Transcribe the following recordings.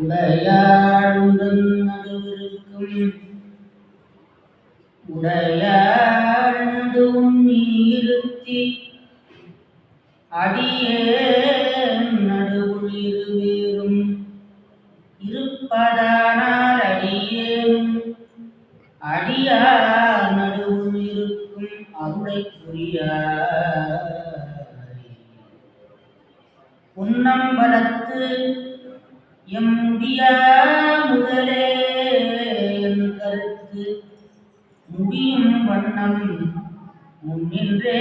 உடையாளுடன் நடுவிருக்கும் உடையாளும் நீருத்தி அடியே நடுவுள் இருவேறும் இருப்பதானால் அடியேன் அடியார் நடுவுள் இருக்கும் அருளை புரியாய். உன்னம்பலத்து எம் முடியா முதலே என் கருத்து முடியும் வண்ணம் முன்னின்றே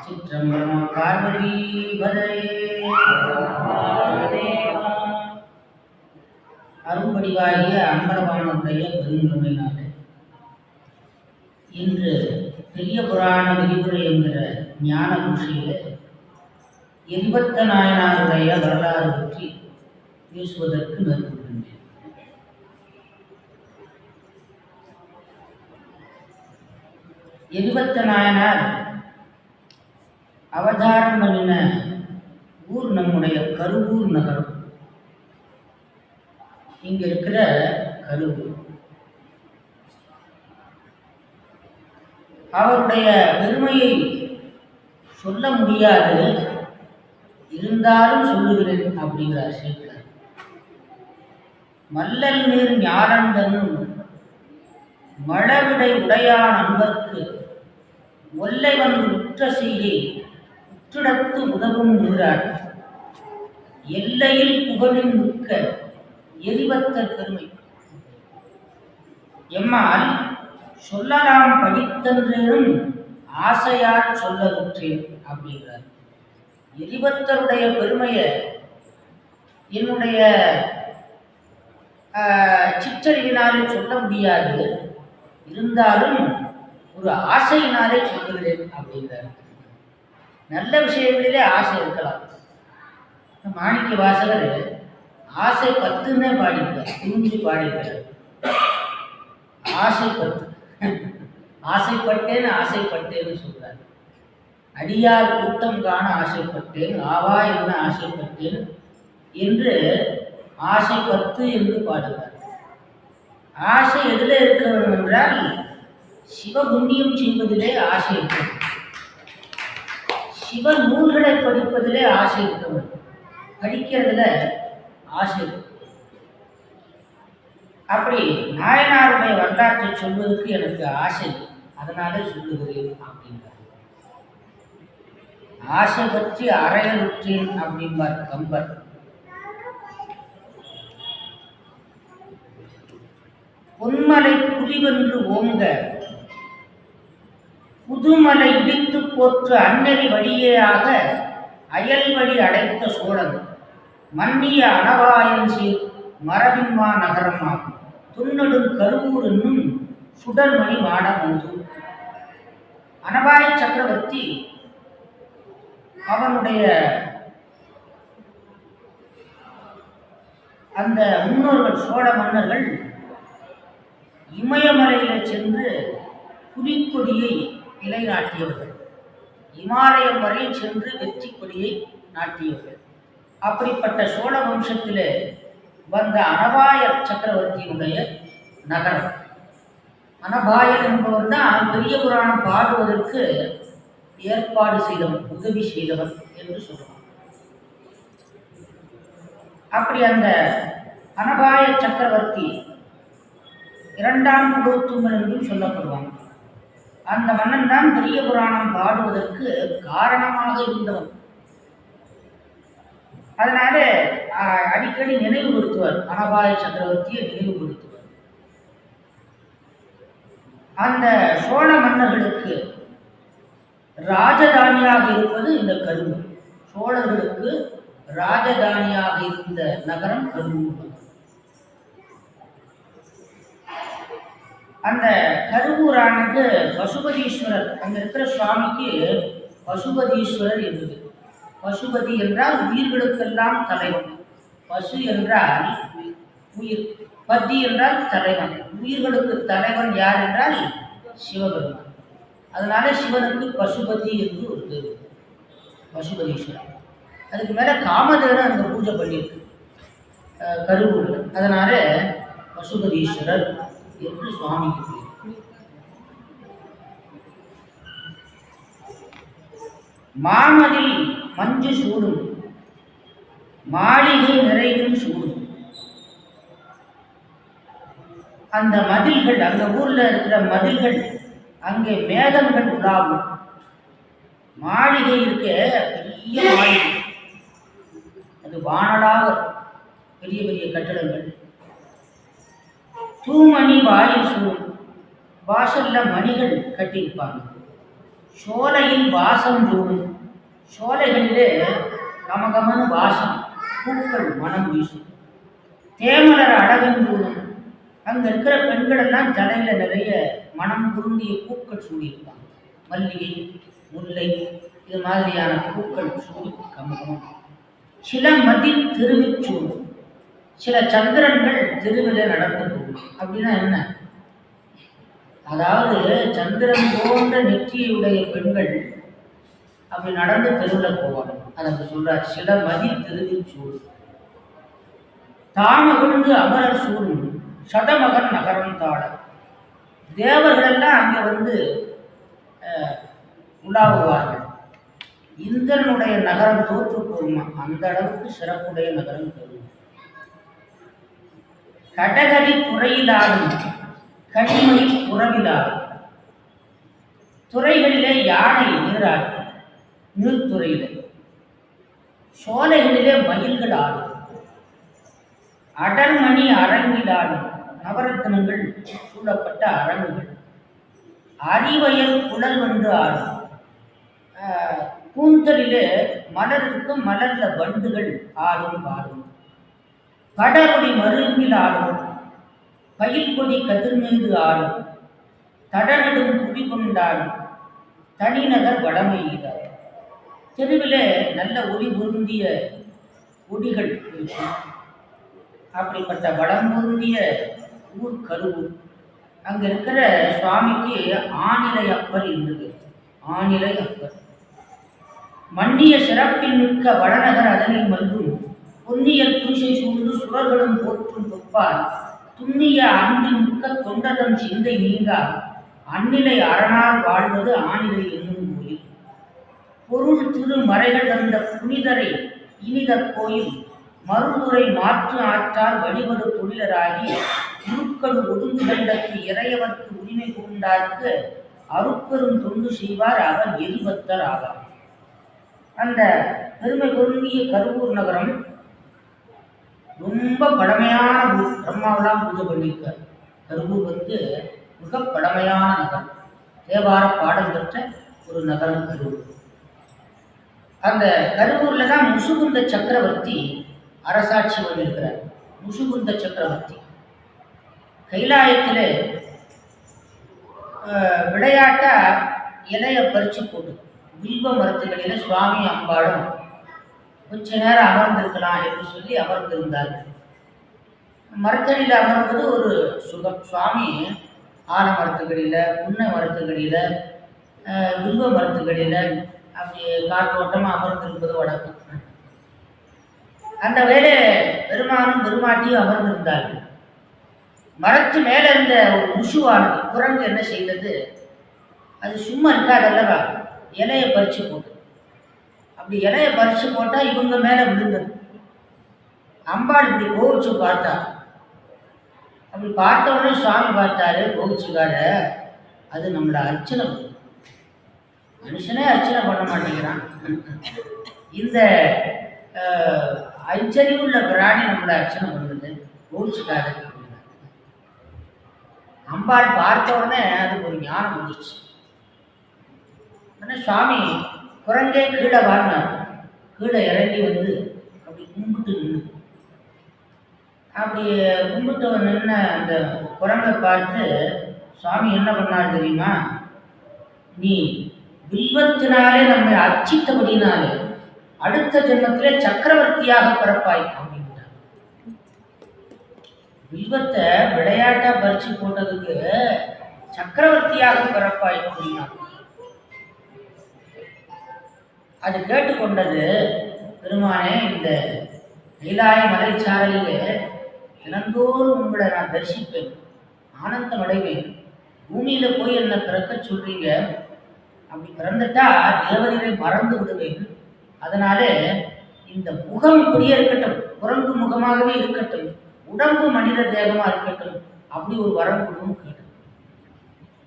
சிற்றம்பலம் பார்வதி அரும்படிவாகிய அம்பலவானுடைய பெருங்கருணையினாலே இன்று பெரிய புராண விரிவுரை என்கிற ஞான குஷியிலே எரிபத்த நாயனாருடைய வரலாறு பற்றி பேசுவதற்கு மேற்கொள்கின்றேன். எரிபத்த நாயனார் அவதாரம் பண்ணின ஊர் நம்முடைய கருவூர் நகரம். இங்க இருக்கிற கருவூர் அவருடைய பெருமையை சொல்ல முடியாது, இருந்தாலும் சொல்லுகிறேன் அப்படிங்கிறார் சேக்கிழார். மல்லல் நீர் ஞானந்தனும் மழவிடை உடையான் அன்பர்க்கு ஒல்லை வந்து உற்ற செய்கை உற்றிடத்து உதவும் நின்றார். எல்லையில் புகழின் மிக்க எரிபத்த பெருமை எம்மால் சொல்லலாம் படித்தன்றேனும் ஆசையால் சொல்லலுற்றேன் அப்படிங்கிறார். எரிபத்தருடைய பெருமையை என்னுடைய சிற்றறிவினாலே சொல்ல முடியாது, இருந்தாலும் ஒரு ஆசையினாலே சொல்லுகிறேன் அப்படிங்கிறார். நல்ல விஷயங்களிலே ஆசை இருக்கலாம். மாணிக்க வாசகர் ஆசை 10ன்னு பாடிக்கிறார், துணிஞ்சு பாடிக்கிறார். ஆசை 10, ஆசைப்பட்டேன்னு சொல்றார். அடியார் கூட்டம் காண ஆசைப்பட்டேன், ஆவா என்ன ஆசைப்பட்டேன் என்று ஆசை 10 என்று பாடுகிறார். ஆசை எதில் இருக்க வேண்டும் என்றால் சிவபுண்ணியம் செய்வதிலே ஆசை இருக்க வேண்டும், சிவ நூல்களை படிப்பதிலே ஆசை இருக்க வேண்டும், படிக்கிறதுல ஆசை இருக்கு. அப்படி நாயனாருடைய வரலாற்றை சொல்வதற்கு எனக்கு ஆசை, அதனாலே சொல்லுகிறேன் அப்படின்றார். ஆசை பற்றி அறையலுற்றேன் அப்படின்பார் கம்பர். பொன்மலை புலிவென்று ஓங்க புதுமலை இடித்து போற்று அன்னறி வழியேயாக அயல்வழி அடைத்த சோழன் மன்னிய அனவாயன் சீர் மரபின்மா நகரமாகும் துன்னடும் கருவூர் என்னும் சுடர்மணி மாடமன்று. அனபாய சக்கரவர்த்தி அவனுடைய அந்த முன்னோர்கள் சோழ மன்னர்கள் இமயமலையில் சென்று புலிக்கொடியை நிலைநாட்டியவர்கள், இமாலயம் வரை சென்று வெற்றி கொடியை நாட்டியவர்கள். அப்படிப்பட்ட சோழ வம்சத்திலே வந்த அனபாய சக்கரவர்த்தியினுடைய நகரம். அனபாயன் என்பவர் தான் பெரிய புராணம் பாடுவதற்கு ஏற்பாடு செய்தவன், உதவி செய்தவன் என்று சொல்லுவான். அப்படி அந்த அனபாய சக்கரவர்த்தி 2ஆம் குலோத்துங்கன் என்றும் சொல்லப்படுவான். அந்த மன்னன் தான் பெரிய புராணம் பாடுவதற்கு காரணமாக இருந்தவன். அதனால அடிக்கடி நினைவுபடுத்துவார், அனபாய சக்கரவர்த்தியை நினைவுபடுத்துவார். அந்த சோழ மன்னர்களுக்கு ராஜதானியாக இருப்பது இந்த கருவூர். சோழர்களுக்கு ராஜதானியாக இருந்த நகரம் கருவூர். அந்த கருவூரானது பசுபதீஸ்வரர், அங்க இருக்கிற சுவாமிக்கு பசுபதீஸ்வரர் என்பது. பசுபதி என்றால் உயிர்களுக்கெல்லாம் தலைவன், பசு என்றால் உயிர், பதி என்றால் தலைவன். உயிர்களுக்கு தலைவன் யார் என்றால் சிவபெருமான். அதனால சிவனுக்கு பசுபதி என்று ஒரு பேர், பசுபதீஸ்வரர். அதுக்கு மேலே காமதேவன் அங்கே பூஜை பண்ணியிருக்கு கருவூரில். அதனால பசுபதீஸ்வரர் என்று சுவாமிக்கு பேர். மாமதில் மஞ்சு சூடும், மாளிகை நிறைவில் சூடும். அந்த மதில்கள், அந்த ஊர்ல இருக்கிற மதில்கள், அங்கே மேகங்கள் உலாவும். மாளிகை இருக்க பெரிய மாளிகை, அது வானலாக பெரிய பெரிய கட்டடங்கள். தூமணி வாயில் சூடும், வாசல்ல மணிகள் கட்டியிருப்பாங்க. சோலையில் வாசம் சூடும், சோலைகளிலே கமகமனு வாசம், பூக்கள் மனம் வீசும். தேமலர் அழகும் சூடும், அங்கே இருக்கிற பெண்கள் எல்லாம் தலையில நிறைய மனம் பொருந்திய பூக்கள் சூடியிருப்பாங்க. மல்லிகை, முல்லை, இது மாதிரியான பூக்கள் சூடி கமகமம். சில மதி தெருவில் சூடும், சில சந்திரன்கள் தெருவில் நடந்து போகும். அப்படின்னா என்ன? அதாவது சந்திரன் போன்ற நெற்றியுடைய பெண்கள் அப்படி நடந்து தெருவில் போவாங்க. அதை சொல்றார், சில மதி தெருவில் சூடும். தாமகுண்டு அமரர் சூடும், சதமகன் நகரம் தாழ. தேவர்கள் எல்லாம் அங்கே வந்து உலாவுவார்கள். இந்திரனுடைய நகரம் தோற்று போகுமா, அந்த அளவுக்கு சிறப்புடைய நகரம் தரும். கடகரி துறையிலாடும், கனிமொழி புறவிலாடும். துறைகளிலே யானை நீராடும், நீர்த்துறையிலே. சோலைகளிலே மயில்கள் ஆடும். அடர்மணி அரங்கிலாடும், நவரத்னங்கள் சூழப்பட்ட அரங்குகள். அறிவயல் குழல் வந்து ஆடும். கூந்தலிலே மலர் இருக்கும், மலர்ல வண்டுகள் ஆடும் பாடும். கடற்கொடி மருங்கில் ஆடும், பயில் கொடி கதிர் மீது ஆடும். தடநெடும் குடி கொண்டாடும், தனிநகர் வடமையிடார். தெருவிலே நல்ல ஒளி பொருந்திய ஒடிகள் இருக்கும். அப்படிப்பட்ட வடம் பொருந்திய ஊர் கருவூர். அங்கே இருக்கிற சுவாமிக்கு ஆநிலை அப்பர் இருந்தது. ஆநிலை அப்பர் மன்னிய சிறப்பில் மிக்க வடநகர் அதனில் மல்கும். பொன்னியல் பூசை சூழ்ந்து சுரர்களும் போற்றும் தொப்பால் துண்ணிய அன்பில் மிக்க தொண்டதன் சிந்தை நீங்கா அந்நிலை அரணால் வாழ்வது ஆநிலை என்னும் கோயில். பொருள் திரு மறைகள் தந்த புனிதரை இனிதற் கோயில் மறுமுறை மாற்று ஆற்றால் வழிபடு தொழிலராகி உருக்கடு ஒதுங்கு கண்டற்கு இறையவர்க்கு உரிமை பூண்டார்க்கு அருப்பெரும் தொண்டு செய்வார் அவர் எரிபத்தர் ஆவார். அந்த பெருமை பொருந்திய கருவூர் நகரம் ரொம்ப பழமையான ஊர். பிரம்மாவெல்லாம் பூஜை பண்ணியிருக்கார். கருவூர் வந்து மிக பழமையான நகரம், தேவார பாடல் பெற்ற ஒரு நகரம் கருவூர். அந்த கருவூர்ல தான் முசுகுந்த சக்கரவர்த்தி அரசாட்சி பண்ணியிருக்கிறார். முசுகுந்த சக்கரவர்த்தி கைலாயத்தில் விளையாட்டா இலைய பறிச்சு போட்டு வில்வ மரத்துகளில் சுவாமி அம்பாளும் கொஞ்ச நேரம் அமர்ந்திருக்கலாம் என்று சொல்லி அமர்ந்திருந்தார்கள். மரத்தடியில் அமர்வது ஒரு சுகம். சுவாமி ஆல மரத்துகளில், புன்னை மரத்துகளில், வில்வ மரத்துகளில் அப்படி காற்றோட்டமாக அமர்ந்திருப்பது வழக்கம். அந்த வேலை பெருமானும் பெருமாட்டியும் அமர்ந்திருந்தார்கள். மரத்து மேலே இருந்த ஒரு முசுவானது குரங்கு என்ன செய்தது, அது சும்மா இருக்காதல்லவா, இலையை பறித்து போட்டு. அப்படி இலையை பறித்து போட்டால் இவங்க மேலே விழுந்தது. அம்பாள் இப்படி கோவிச்சு பார்த்தா. அப்படி பார்த்த உடனே சுவாமி பார்த்தாரு, கோவிச்சுக்கார, அது நம்மளை அர்ச்சனை பண்ணும். மனுஷனே அர்ச்சனை பண்ண மாட்டேங்கிறான், இந்த அஞ்சறிவுள்ள பிராணி நம்மளை அர்ச்சனை பண்ணுது, கோவிச்சுக்காரு. அம்பாள் பார்த்த உடனே அதுக்கு ஒரு ஞானம் வந்துச்சு. ஆனால் சுவாமி குரங்கே கீழே வாங்கினார். கீழே இறங்கி வந்து அப்படி கும்பிட்டு நின்று, அப்படி கும்பிட்டு நின்ன அந்த குரங்கை பார்த்து சுவாமி என்ன பண்ணார் தெரியுமா, நீ வில்வத்தினாலே நம்மை அர்ச்சித்தபடினாலே அடுத்த ஜென்மத்திலே சக்கரவர்த்தியாக பிறப்பாய் அப்படின்ட்டார். வில்வத்தை விளையாட்டா பறிச்சு போட்டதுக்கு சக்கரவர்த்தியாக பிறப்பாய் அப்படின்னா அது கேட்டுக்கொண்டது பெருமானே, இந்த கைலாய மலைச்சாரலிலே தினந்தோறும் உங்களை நான் தரிசிப்பேன், ஆனந்தம் அடைவேன். பூமியில போய் என்ன பிறக்க சொல்றீங்க, அப்படி பிறந்துட்டா தேவரீரை மறந்து விடுவேன். அதனாலே இந்த முகம் இப்படியே இருக்கட்டும், குரங்கு முகமாகவே இருக்கட்டும், உடம்பு மனித தேகமா இருக்கட்டும், அப்படி ஒரு வரம் கொடுக்கும் கேட்டு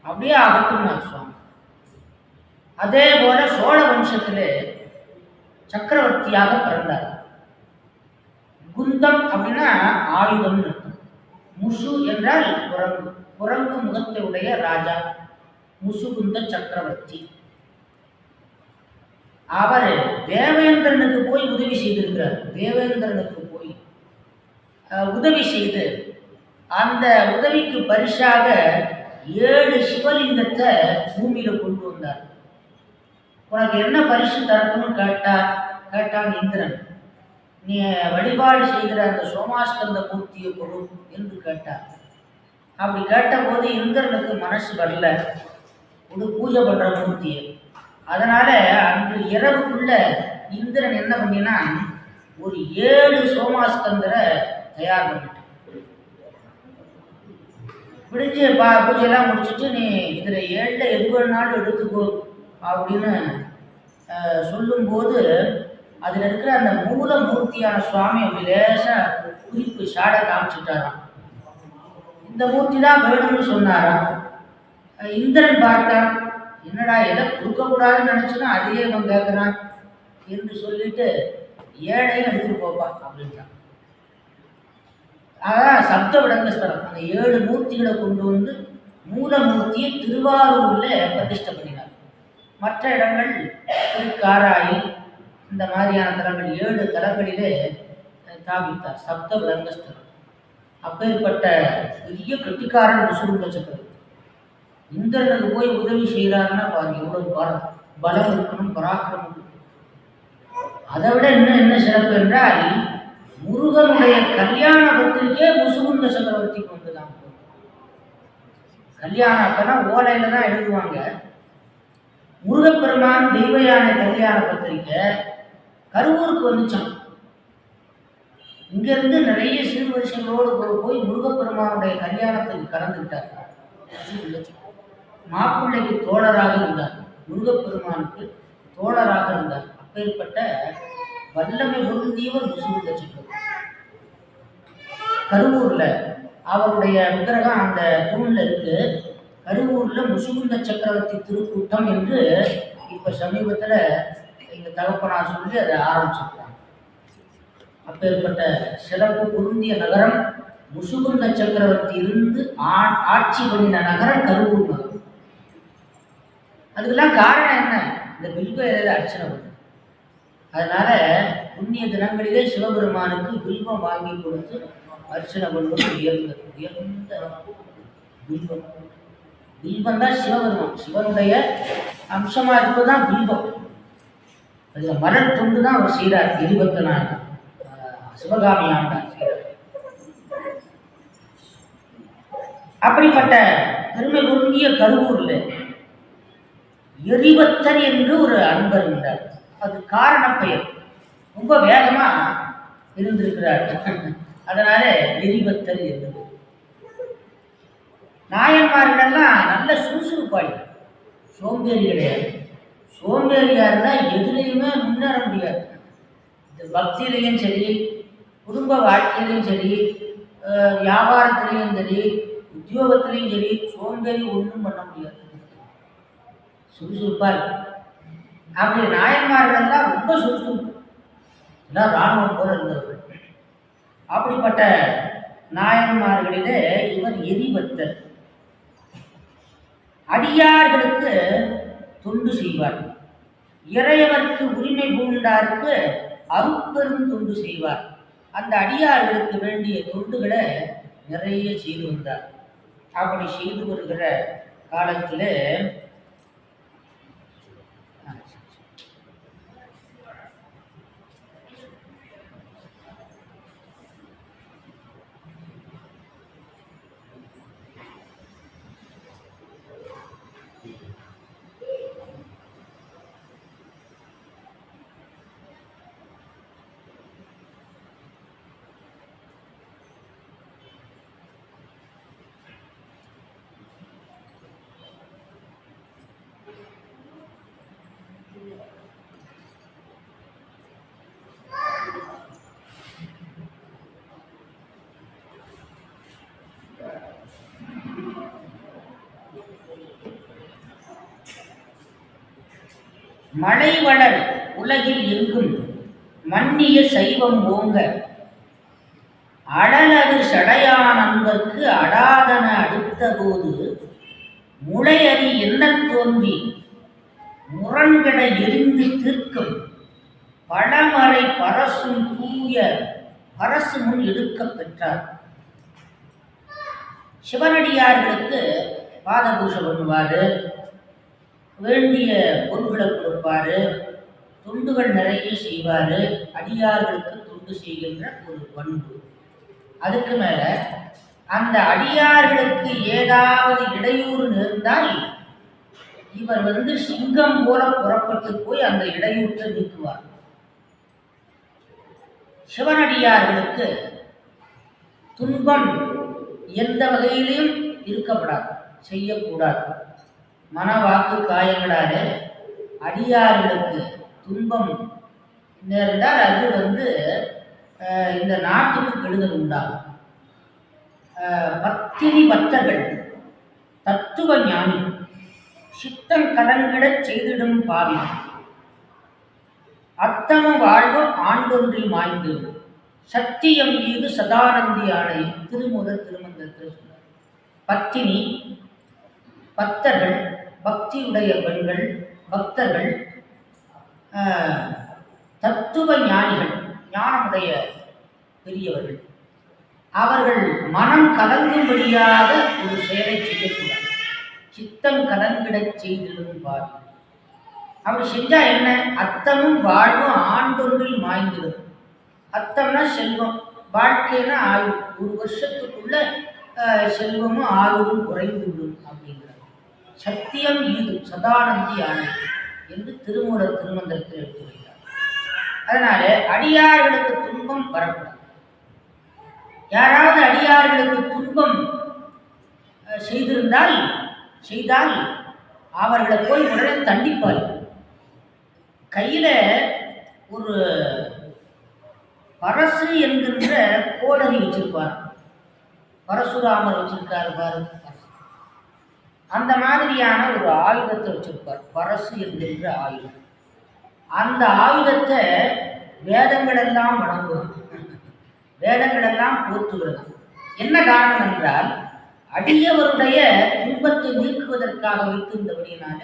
அப்படியே ஆகட்டும் நான் சுவாமி. அதே போல சோழ வம்சத்திலே சக்கரவர்த்தியாக பிறந்தார். குந்தம் அப்படின்னா ஆயுதம் இருக்கும். முசு என்றால் குரங்கு, குரங்கு முகத்தை உடைய ராஜா முசுகுந்த சக்கரவர்த்தி. அவர் தேவேந்திரனுக்கு போய் உதவி செய்திருக்கிறார். தேவேந்திரனுக்கு போய் உதவி செய்து அந்த உதவிக்கு பரிசாக 7 சிவலிங்கத்தை பூமியில கொண்டு வந்தார். உனக்கு என்ன பரிசு தரணும்னு கேட்டான் இந்திரன். நீ வழிபாடு செய்கிற அந்த சோமாஸ்கந்த மூர்த்தியை கொடு என்று கேட்டார். அப்படி கேட்டபோது இந்திரனுக்கு மனசு வரல, ஒரு பூஜை பண்ற மூர்த்தியை. அதனால அன்று இரவுக்குள்ள இந்திரன் என்ன பண்ணினான், ஒரு 7 சோமாஸ்கந்தரை தயார் பண்ணிட்டான். விடிஞ்சு பூஜையெல்லாம் முடிச்சுட்டு, நீ இதில் 7ல் எது வேணாலும் எடுத்துக்கோ அப்படின்னு சொல்லும்போது அதில் இருக்கிற அந்த மூல மூர்த்தியான சுவாமி அப்படி லேசாக குறிப்பு ஷாட காமிச்சுட்டாராம். இந்த மூர்த்தி தான் வேணும்னு சொன்னாராம். இந்திரன் பார்த்தான், என்னடா எதை கொடுக்கக்கூடாதுன்னு நினச்சுன்னா அதையே இவன் கேட்குறான் என்று சொல்லிட்டு 7ஐயும் எடுத்துட்டு போப்பா அப்படின்ட்டான். அதான் சப்த விடங்க ஸ்தலம். அந்த 7 மூர்த்திகளை கொண்டு வந்து மூலமூர்த்தியை திருவாரூரில் பிரதிஷ்டை பண்ணினார். மற்ற இடங்கள் திருக்காராயில் இந்த மாதிரியான தலங்கள் 7 தலங்களிலே தாபித்தார் சப்த விடங்க ஸ்தலம். அப்பேற்பட்ட பெரிய கெட்டிக்காரன் முசுகுந்த சக்கரவர்த்தி. இந்திரனுக்கு போய் உதவி செய்கிறாருன்னா பாருங்க எவ்வளவு பலம் இருக்கணும், பராக்கிரமம் இருக்கணும். அதை விட இன்னும் என்ன சிறப்பு என்றால், முருகனுடைய கல்யாண பத்திரிக்கே முசுகுந்த சக்கரவர்த்திக்கு வந்துதான். கல்யாணம் அப்பனா ஓலையில தான் எழுதுவாங்க. முருகப்பெருமான் தெய்வ யானை கல்யாண பத்திரிக்கை கருவூருக்கு வந்துச்சான். இங்கிருந்து நிறைய சீர்வரிசைகளோடு போய் முருகப்பெருமானுடைய கல்யாணத்துக்கு கலந்துவிட்டார். மாப்பிள்ளைக்கு தோழராக இருந்தார், முருகப்பெருமானுக்கு தோழராக இருந்தார். அப்பேற்பட்ட வல்லமை பொருந்தியவர் முசுகுந்த சக்கரவர்த்தி. கருவூர்ல அவருடைய விக்கிரகம் அந்த தூண்ல இருக்கு. கருவூர்ல முசுகுந்த சக்கரவர்த்தி திருக்கூட்டம் என்று இப்ப சமீபத்துல எங்க தகப்பனார் சொல்லி அதை ஆரம்பிச்சிருக்காங்க. அப்பேற்பட்ட சிறப்பு பொருந்திய நகரம் முசுகுந்த சக்கரவர்த்தி இருந்து ஆட்சி பண்ணின நகரம் கருவூர் நகரம். அதுக்கெல்லாம் காரணம் என்ன, இந்த வில்வ இலையில அர்ச்சனை பண்ணுது. அதனால புண்ணிய தினங்களிலே சிவபெருமானுக்கு வில்வம் வாங்கி கொடுத்து அர்ச்சனை பண்ணுவது உயர்ந்தது. உயர்ந்த வில்வம். வில்வம் தான் சிவபெருமான், சிவனுடைய அம்சமா இருப்பதுதான் வில்வம். அதுல மலர் தொண்டு தான் அவர் செய்கிறார். 24 சிவகாமி ஆண்டார் செய்கிறார். அப்படிப்பட்ட பெருமை பொருந்திய கருவூர்ல எரிபத்தர் என்று ஒரு அன்பர் இருந்தார். அது காரண பெயர். ரொம்ப வேகமா இருந்திருக்கிறார், அதனால எரிபத்தர் இருந்தது. நாயன்மார்களெல்லாம் நல்ல சுறுசுறுப்பாளி, சோம்பேறி கிடையாது. சோம்பேறியா இருந்தால் எதுலையுமே முன்னேற முடியாது. பக்தியிலையும் சரி, குடும்ப வாழ்க்கையிலையும் சரி, வியாபாரத்திலையும் சரி, உத்தியோகத்திலையும் சரி, சோம்பேறி ஒன்றும் பண்ண முடியாது. சுறுசுறுப்பா இருக்கு. அப்படி நாயன்மார்கள் எல்லாம் ரொம்ப சுறுசுறுப்பு, எல்லாம் இராணுவம் போல இருந்தவர்கள். அப்படிப்பட்ட நாயன்மார்களிலே இவர் எரிபத்தர். அடியார்களுக்கு தொண்டு செய்வார். இறையவர்க்கு உரிமை பூண்டாருக்கு அருட்பெரும் தொண்டு செய்வார். அந்த அடியார்களுக்கு வேண்டிய தொண்டுகளை நிறைய செய்து வந்தார். அப்படி செய்து வருகிற காலத்தில் மழை வளர் உலகில் எங்கும் மன்னிய சைவம் ஓங்க அடலது சடையான் அன்பர்க்கு அடாதன அடுத்த போது முளையறி என்ன தோன்றி முரண்கட எரிந்து தீர்க்கும் பழமறை பரசும் தூய பரசு முன் எடுக்க பெற்றார். சிவனடியார்களுக்கு பாதபூஷை பண்ணுவாரு, வேண்டிய பொருள்களை கொடுப்பாரு, தொண்டுகள் நிறைய செய்வாரு. அடியார்களுக்கு தொண்டு செய்கின்ற ஒரு பண்பு. அதுக்கு மேல அந்த அடியார்களுக்கு ஏதாவது இடையூறு நேர்ந்தால் இவர் சிங்கம் போல புறப்பட்டு போய் அந்த இடையூற்றை நீக்குவார். சிவனடியார்களுக்கு துன்பம் எந்த வகையிலும் இருக்கப்படாது, செய்யக்கூடாது. மனவாக்கு காயங்களாலே அடியார்களுக்கு துன்பம் நேர்ந்தால் அது இந்த நாட்டுக்கு கெடுதல் உண்டாகும். பத்தினி பக்தர்கள் தத்துவ ஞானி சித்தம் கலங்கிடச் செய்திடும் பாவி அத்தம வாழ்வு ஆண்டொன்றில் மாய்ந்து சத்தியம் மீது சதானந்தி ஆணையம் திருமுதல் திருமந்திரத்தில் சொன்னார். பத்தினி பக்தர்கள், பக்தியுடைய பெண்கள், பக்தர்கள், தத்துவ ஞானிகள், ஞானமுடைய பெரியவர்கள், அவர்கள் மனம் கலங்கும்படியாக ஒரு செயலை செய்யக்கூடாது. சித்தம் கலங்கிடச் செய்திடும் பாவி. அப்படி செஞ்சா என்ன? அத்தமும் வாழ்வும் ஆண்டொன்றில் மாய்ந்திடும். அத்தம்னா செல்வம், வாழ்க்கைன்னா ஆய்வு. ஒரு வருஷத்துக்குள்ள செல்வமும் ஆய்வும் குறைந்து விடும் அப்படிங்கிறார். சத்தியம் ஈது சதானந்தி ஆணை என்று திருமூலர் திருமந்திரத்தில் எடுத்து வைத்தார். அதனால அடியார்களுக்கு துன்பம் வரக்கூடாது. யாராவது அடியார்களுக்கு துன்பம் செய்தால் அவர்களை போய் உடனே தண்டிப்பார். கையில ஒரு பரசு என்கின்ற கோடரி வச்சிருப்பார். பரசுராமர் வச்சிருக்காரு பாரு, அந்த மாதிரியான ஒரு ஆயுதத்தை வச்சிருப்பார். பரசு என்கின்ற ஆயுதம். அந்த ஆயுதத்தை வேதங்கள் எல்லாம் வணங்குவது, வேதங்கள் எல்லாம் போற்றுகிறது. என்ன காரணம் என்றால் அடியவருடைய துன்பத்தை நீக்குவதற்காக வைத்திருந்தபடியினால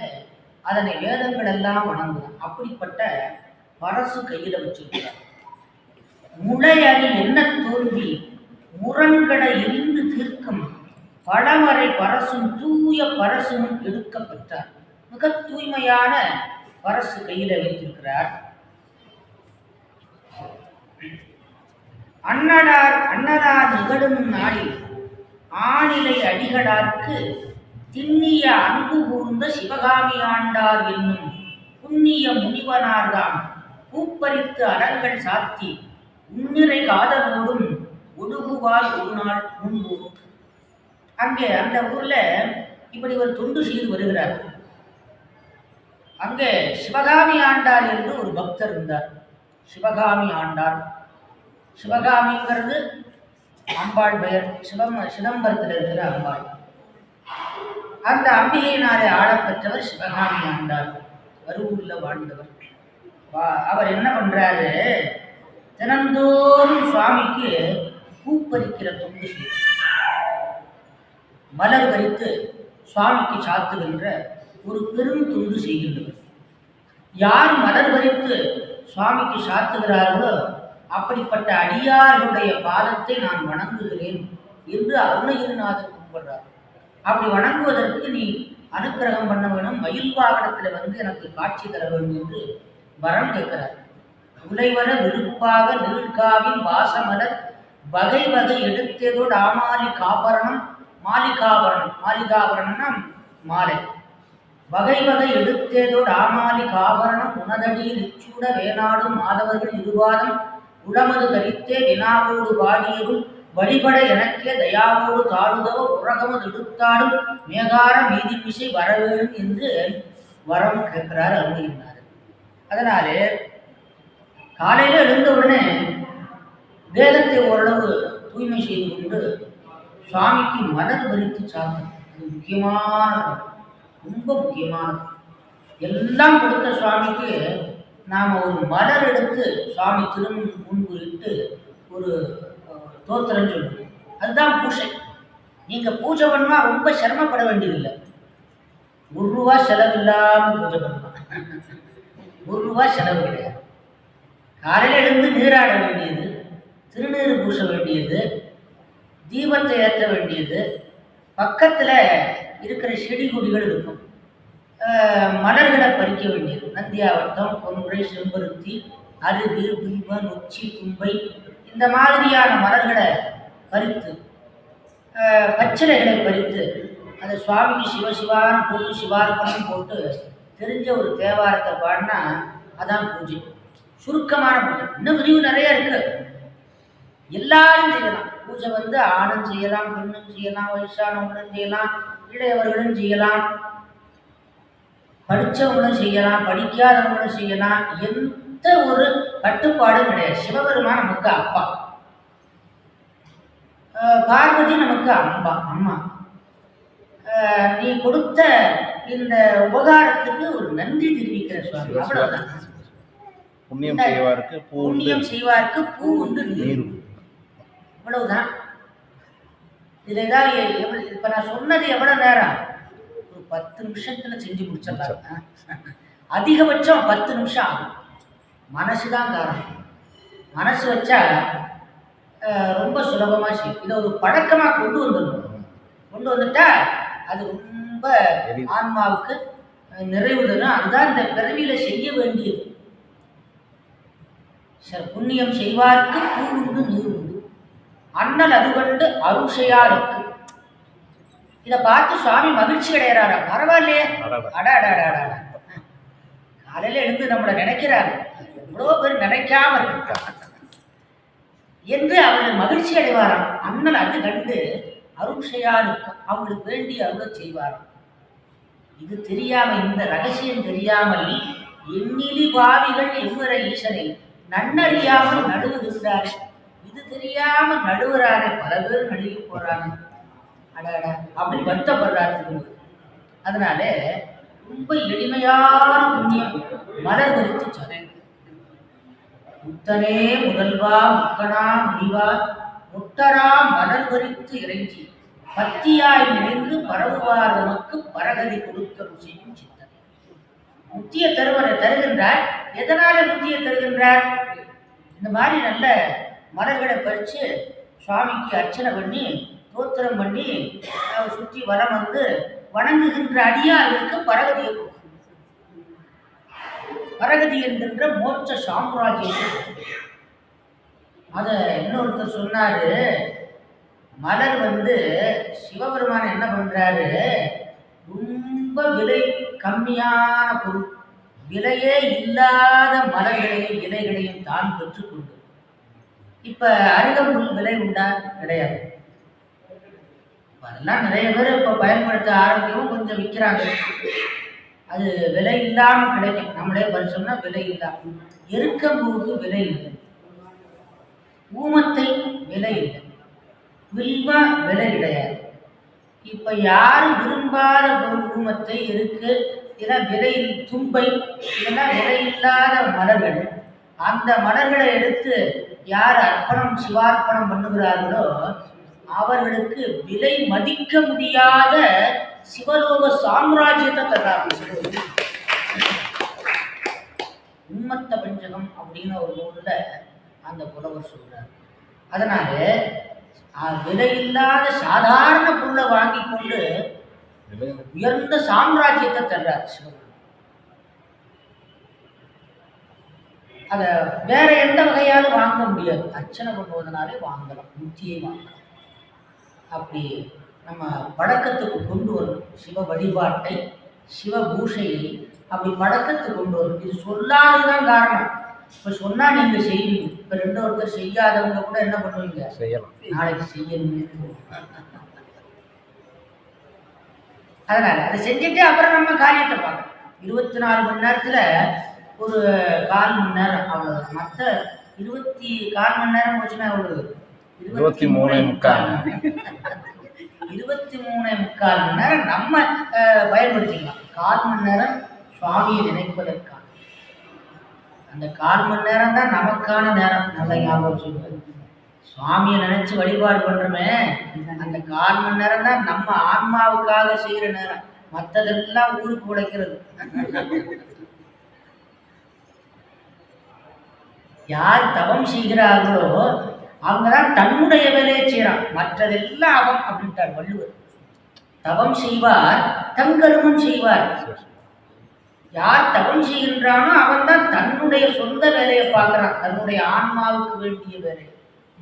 அதனை வேதங்கள் எல்லாம் வணங்குவது. அப்படிப்பட்ட பரசு கையில வச்சிருக்கிறார். முளையறில் என்ன தோன்றி முரண்கடை எரிந்து தீர்க்கும் பழமறை பரசும் தூய பரசும் எடுக்க பெற்றார். மிக தூய்மையான பரசு கையில வைத்திருக்கிறார். அன்னதார் நிகழும் நாளில் ஆணிலை அடிகளார்க்கு திண்ணிய அன்பு கூர்ந்த சிவகாமி ஆண்டார் என்னும் புண்ணிய முனிவனார்தான் பூப்பறித்து அறங்கள் சாத்தி உன்னிறை காதலோடும் ஒடுகுவால் ஒரு நாள் முன்பு. அங்கே அந்த ஊர்ல இப்படி ஒரு தொண்டு செய்து வருகிறார். அங்கே சிவகாமி ஆண்டார் என்று ஒரு பக்தர் இருந்தார். சிவகாமி ஆண்டார், சிவகாமிங்கிறது அம்பாள் பெயர். சிதம்பரத்தில் இருக்கிற அம்பாள். அந்த அம்பிகையினாலே ஆளப்பெற்றவர் சிவகாமி ஆண்டார். கரூரில் வாழ்ந்தவர். அவர் என்ன பண்றாரு? தினந்தோறும் சுவாமிக்கு பூப்பறிக்கிற தொண்டு செய்வார். மலர் பறித்து சுவாமிக்கு சாத்துகின்ற ஒரு பெரும் தொண்டு செய்கின்றவர். யார் மலர் பறித்து சுவாமிக்கு சாத்துகிறார்களோ அப்படிப்பட்ட அடியார்களுடைய பாதத்தை நான் வணங்குகிறேன் என்று அருணகிரிநாதர் கூப்பிடுறார். அப்படி வணங்குவதற்கு நீ அனுக்கிரகம் பண்ண வேணும், மயில் வாகனத்தில் எனக்கு காட்சி தர வேண்டும் என்று வரம் கேட்கிறார். உலைவர விருப்பாக நீழ்காவின் வாசமலர் வகை வகை எடுத்ததோடு ஆமாலி காபரணம் மாலிகாபரணம், மாலிகாபரணம்னா மாலை, வகை வகை எடுத்ததோடு ஆமாலி காபரணம் உனதடியில் இச்சூட வேணாடும் மாதவர்கள் இருவாதம் உளமது தரித்தே வினாவோடு வாடியதும் வழிபட எனக்கே தயாவோடு தாழுதவ உலகமது எடுத்தாடும் மேகார மீதி மிசை வரவேணும் என்று வரம் கேட்கிறார் அருணகிரிநாதர். அதனாலே காலையில் எழுந்தவுடனே வேதத்தை ஓரளவு தூய்மை செய்து கொண்டு சுவாமிக்கு மலர் பறித்து சாப்பிடும். அது முக்கியமான, ரொம்ப முக்கியமானது. எல்லாம் கொடுத்த சுவாமிக்கு நாம் ஒரு மலர் எடுத்து சுவாமி முன்பு இட்டு ஒரு தோத்திரம் சொல்லுவோம். அதுதான் பூஜை. நீங்கள் பூஜை பண்ணால் ரொம்ப சிரமப்பட வேண்டியதில்லை. ₹1 செலவில்லாமல் பூஜை பண்ணலாம். ₹1 செலவு கிடையாது. காலையில் எழுந்து நீராட வேண்டியது, திருநீர் பூச வேண்டியது, தீபத்தை ஏற்ற வேண்டியது, பக்கத்தில் இருக்கிற செடி கொடிகள் இருக்கும், மலர்களை பறிக்க வேண்டியது, நந்தியாவட்டம், கொன்றை, செம்பருத்தி, அருகு, பில்வ, நொச்சி, தும்பை, இந்த மாதிரியான மலர்களை பறித்து, பச்சிலைகளை பறித்து அதை சுவாமிக்கு சிவசிவான்னு போட்டு சிவார்ப்பணம் போட்டு தெரிஞ்ச ஒரு தேவாரத்தை பாடினா அதான் பூஜை. சுருக்கமான பூஜை. இன்னும் விரிவு நிறைய இருக்கு. எல்லாரும் செய்யலாம் பூஜை. ஆணும் செய்யலாம், பெண்ணும் செய்யலாம், வயசானவங்களும் செய்யலாம், இளையவர்களும் செய்யலாம், படித்தவங்களும் செய்யலாம், படிக்காதவங்களும் செய்யலாம். எந்த ஒரு கட்டுப்பாடும் கிடையாது. சிவபெருமான் நமக்கு அப்பா, பார்வதி நமக்கு அம்மா. நீ கொடுத்த இந்த உபகாரத்துக்கு ஒரு நன்றி தெரிவிக்கிற சுவாமி. அவ்வளவுதான். புண்ணியம் செய்வாருக்கு பூ உண்டு நீர். இவ்வளவுதான். இதுல ஏதாவது இப்ப நான் சொன்னது எவ்வளவு நேரம்? ஒரு 10 நிமிஷத்துல செஞ்சு முடிச்சிடலாம். அதிகபட்சம் 10 நிமிஷம் ஆகும். மனசுதான் காரணம். மனசு வச்சா ரொம்ப சுலபமா செய்யும். இதை ஒரு பழக்கமா கொண்டு வந்துட்டா அது ரொம்ப ஆன்மாவுக்கு நிறைவு தரும். அதுதான் இந்த பிறவியில செய்ய வேண்டியது. புண்ணியம் செய்வார்க்கு பூ உண்டு நீர் உண்டு, அண்ணல் அது கண்டு அருஷையாருக்கு. இதை பார்த்து சுவாமி மகிழ்ச்சி அடைகிறாரா? பரவாயில்லையே, காலையில எழுந்து நம்மளை நினைக்கிறாரு, எவ்வளோ பேர் நினைக்காம இருக்க என்று அவர்கள் மகிழ்ச்சி அடைவாராம். அண்ணல் அது கண்டு அருஷையாருக்கு, அவங்களுக்கு வேண்டிய அருளை செய்வாராம். இது தெரியாம, இந்த ரகசியம் தெரியாமல் எண்ணிலி பாவிகள் எவ்வுற ஈசனை நன்னறியாமல் நடுவுகின்றாரே. இது தெரியாம நடுவுறாரே, பல பேர் நடுவி போறாங்க, அடாடா அப்படி வருத்தப்படுறாரு. அதனால ரொம்ப எளிமையான புண்ணியம். மலர் குறித்து சொன்னேன். முத்தனே முதல்வா முக்கனா முனிவா முட்டரா மலர் குறித்து இறைஞ்சி பத்தியாய் நினைந்து பரவுவார் நமக்கு பரகதி கொடுத்தரும் செய்யும் சித்தனை. முத்திய தருகின்றார். எதனால முத்திய தருகின்றார்? இந்த மாதிரி நல்ல மலர்களை பறித்து சுவாமிக்கு அர்ச்சனை பண்ணி தோத்திரம் பண்ணி சுற்றி வரம் வணங்குகின்ற அடியார்களுக்கு பரகதியை கொடுக்கும். பரகதி என்கின்ற மோட்ச சாம்ராஜ்யம். அத இன்னொருத்தர் சொன்னாரு, மலர் சிவபெருமான் என்ன பண்றாரு, ரொம்ப விலை கம்மியான பொருள், விலையே இல்லாத மலர்களையும் இலைகளையும் தான் பெற்றுக்கொண்டு. இப்ப அருகம்புல் விலை உண்டா? கிடையாது. அதெல்லாம் நிறைய பேர் இப்ப பயன்படுத்த ஆரம்பிக்கவும் கொஞ்சம் விற்கிறாங்க. அது விலை இல்லாம கிடைக்கும். நம்மளே பரிசோம்னா விலை இல்லாம. எருக்கம்பூவுக்கு விலை இல்லை, ஊமத்தை விலை இல்லை, வில்வா விலை கிடையாது. இப்ப யாரும் விரும்பாத பொருள் ஊமத்தை, எருக்கு, இதெல்லாம் விலை, தும்பை, இதெல்லாம் விலை இல்லாத மலர்கள். அந்த மலர்களை எடுத்து யார் அர்ப்பணம் சிவார்ப்பணம் பண்ணுகிறார்களோ அவர்களுக்கு விலை மதிக்க முடியாத சிவலோக சாம்ராஜ்யத்தை தர்றாங்க. உன்மத்த பஞ்சகம் அப்படின்னு ஒரு நூல்ல அந்த புலவர் சொல்றார். அதனால விலையில்லாத சாதாரண பொருளை வாங்கி கொண்டு உயர்ந்த சாம்ராஜ்யத்தை தர்றார் சிவன். அத வேற எந்த வகையாலும் வாங்க முடியாது. அர்ச்சனை பண்ணுவதனாலே வாங்கலாம், முத்தியை வாங்கலாம். அப்படி நம்ம பழக்கத்துக்கு கொண்டு வரும் சிவ வழிபாட்டை, சிவ பூஷையை அப்படி பழக்கத்துக்கு கொண்டு வரும். இது சொல்லாததுதான் காரணம். இப்ப சொன்னா நீங்க செய்வீங்க. இப்ப ஒருத்தர் செய்யாதவங்க கூட என்ன பண்ணுவீங்க? நாளைக்கு செய்யணும். அதனால அதை செஞ்சுட்டு அப்புறம் நம்ம காரியத்தை பார்க்கணும். 24 மணி நேரத்துல ஒரு 1/4 மணி நேரம் அவ்வளவு. மற்ற 24 மணி நேரம் போச்சுன்னா ஒரு 23.75 மணி நேரம் நம்ம பயன்படுத்திக்கலாம். 1/4 மணி நேரம் சுவாமியை நினைப்பதற்கான அந்த 1/4 மணி நேரம் தான் நமக்கான நேரம். நல்ல ஞாபகம் சொல்லுவார். சுவாமியை நினைச்சு வழிபாடு பண்றோமே, அந்த 1/4 மணி நேரம் தான் நம்ம ஆன்மாவுக்காக செய்யற நேரம். மற்றதெல்லாம் ஊருக்கு உழைக்கிறது. யார் தவம் செய்கிறார்களோ அவங்கதான் தன்னுடைய வேலையை செய்யறான், மற்றதெல்லாம் அவன் அப்படின்ட்டார் வள்ளுவர். தவம் செய்வார் தங்கருமம் செய்வார். யார் தவம் செய்கின்றானோ அவன் தான் தன்னுடைய சொந்த வேலையை பார்க்கிறான், தன்னுடைய ஆன்மாவுக்கு வேண்டிய வேலை.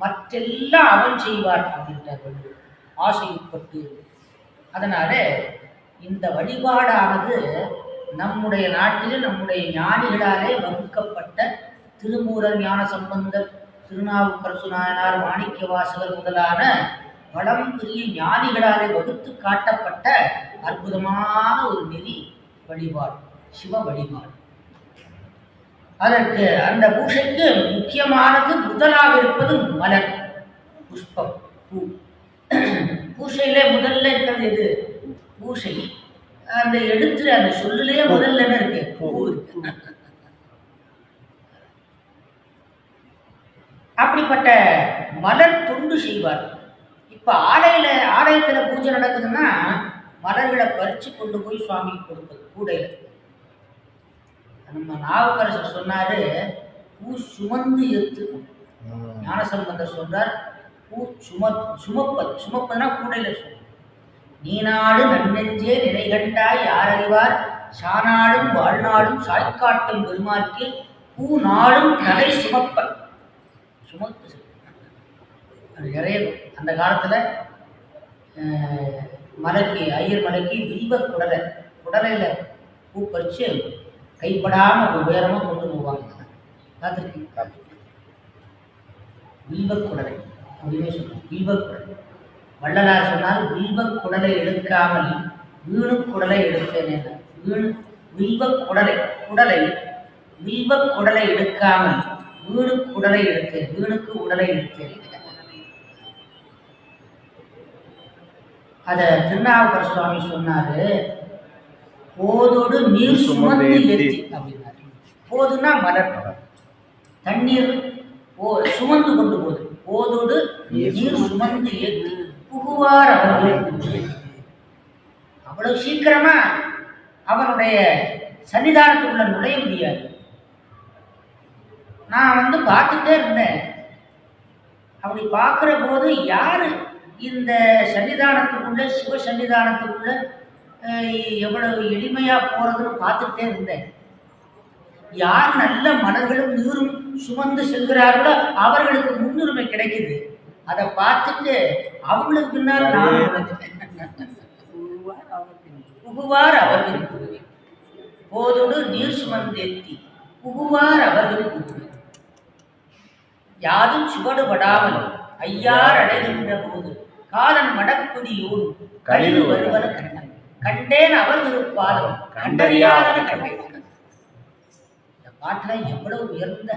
மற்றெல்லாம் அவன் செய்வார் அப்படின்ட்டார் வள்ளுவர். ஆசை உட்பட்டு. அதனால இந்த வழிபாடானது நம்முடைய நாட்டில் நம்முடைய ஞானிகளாலே வகுக்கப்பட்ட திருமூலர், ஞான சம்பந்தர், திருநாவுக்கரசு நாயனார், மாணிக்க வாசகர் முதலான பழம்பெரிய ஞானிகளாலே வகுத்து காட்டப்பட்ட அற்புதமான ஒரு நெறி வழிபாடு, சிவ வழிபாடு. அதற்கு அந்த பூஷைக்கு முக்கியமானது முதலாக இருப்பது மலர், புஷ்பம், பூ. பூஷையிலே முதல்ல இருக்கிறது எது? பூஷை. அந்த எடுத்து அந்த சொல்லுலயே முதல்ல என்ன இருக்கு? பூ இருக்கு. அப்படிப்பட்ட மலர் தொண்டு செய்வார். இப்ப ஆலயத்துல பூஜை நடக்குதுன்னா மலர்களை பறிச்சு கொண்டு போய் சுவாமிக்கு கொடுப்பது கூடையில. நம்ம நாவுக்கரசர் சொன்னாரு, பூ சுமந்து ஏத்து. ஞானசம்பந்தர் சொல்றார், பூ சுமப்பதுனா கூடையில சொல்ற. நீநாடு நன்னெஞ்சே நினைகண்டாய் யாரறிவார், சாநாடும் வாழ்நாடும் சாய்க்காட்டும் பெருமார்க்கில் பூ நாடும் தலை சுமப்ப. சுமத்து அது நிறைய. அந்த காலத்துல மலைக்கு, ஐயர் மலைக்கு வில்வ குடலையில பூ பறிச்சு கைப்படாம உயரமா கொண்டு போவாங்க. பார்த்துருக்கீங்க? வில்வக்குடலை அப்படின்னு சொல்லுவாங்க. வில்வக்குடலை. வள்ளலார் சொன்னார், வில்வக்குடலை எடுக்காமல் வீணுக்குடலை எடுத்தேன். வில்வக்குடலை எடுக்காமல் வீணுக்குடலை எடுத்தேன். வீணுக்கு உடலை எடுத்தேன். அத திருநாவுக்கரசு சுவாமி சொன்னாரு, போதோடு நீர் சுமந்து ஏற்றி அப்படின்னாரு. போதுன்னா மலர், தண்ணீர் சுமந்து கொண்டு போது. போதோடு நீர் சுமந்து ஏற்றி புகுவார் அவர்கள். அவ்வளவு சீக்கிரமா அவனுடைய சன்னிதானத்துக்குள்ள நுழைய முடியாது. நான் பார்த்துட்டே இருந்தேன். அப்படி பார்க்கிற போது யாரு இந்த சன்னிதானத்துக்குள்ள, சிவ சன்னிதானத்துக்குள்ள எவ்வளவு எளிமையா போறதுன்னு பார்த்துட்டே இருந்தேன். யார் நல்ல மலர்களும் நீரும் சுமந்து செல்கிறார்களோ அவர்களுக்கு முன்னுரிமை கிடைக்குது. அதை பார்த்துட்டு அவங்களுக்கு பின்னால் நான் புகுவார் அவர்கள் புகுவே. போதோடு நீர் சுமந்தேத்தி புகுவார் அவர்கள் புகுவே. யாரும் சுவடுபடாமல் ஐயார் அடைகின்ற போது காலன் மடப்பிடியோடு கழிவு வருவன கண்டன். கண்டேன் அவர் திருப்பாதம் கண்டறியாத கண்டேன். இந்த பாட்டுல எவ்வளவு உயர்ந்த,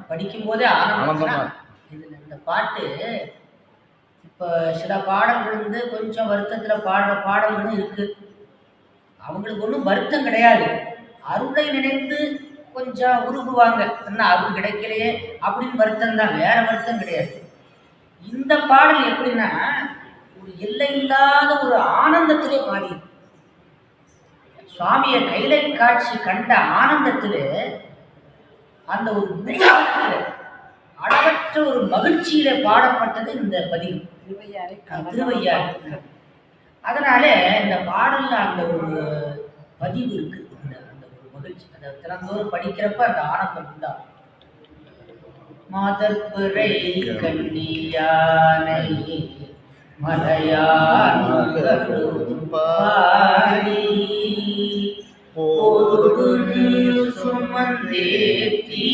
படிக்கும் போதே ஆனந்தமா. இந்த பாட்டு இப்ப சில பாடல்கள் கொஞ்சம் வருத்தத்துல பாடுற பாடல்களும் இருக்கு. அவங்களுக்கு ஒன்றும் வருத்தம் கிடையாது. அருளை நினைத்து கொஞ்சம் உருகுவாங்க, என்ன அருள் கிடைக்கலையே அப்படின்னு வருத்தம் தான், வேற வருத்தம் கிடையாது. இந்த பாடல் எப்படின்னா ஒரு எல்லை இல்லாத ஒரு ஆனந்தத்திலே பாடி, சுவாமியை கைலை காட்சி கண்ட ஆனந்தத்திலே, அந்த ஒரு அளவற்ற ஒரு மகிழ்ச்சியில பாடப்பட்டது இந்த பதிவு திருவையாறு. அதனாலே இந்த பாடல்ல அந்த ஒரு பதிவு இருக்கு, அந்த ஒரு மகிழ்ச்சி. அதை திறந்தோறும் படிக்கிறப்ப அந்த ஆனந்தம் உண்டாகும். மாதர்பிறை கண்ணியானை மலையான் பாடி சுமந்தேத்தி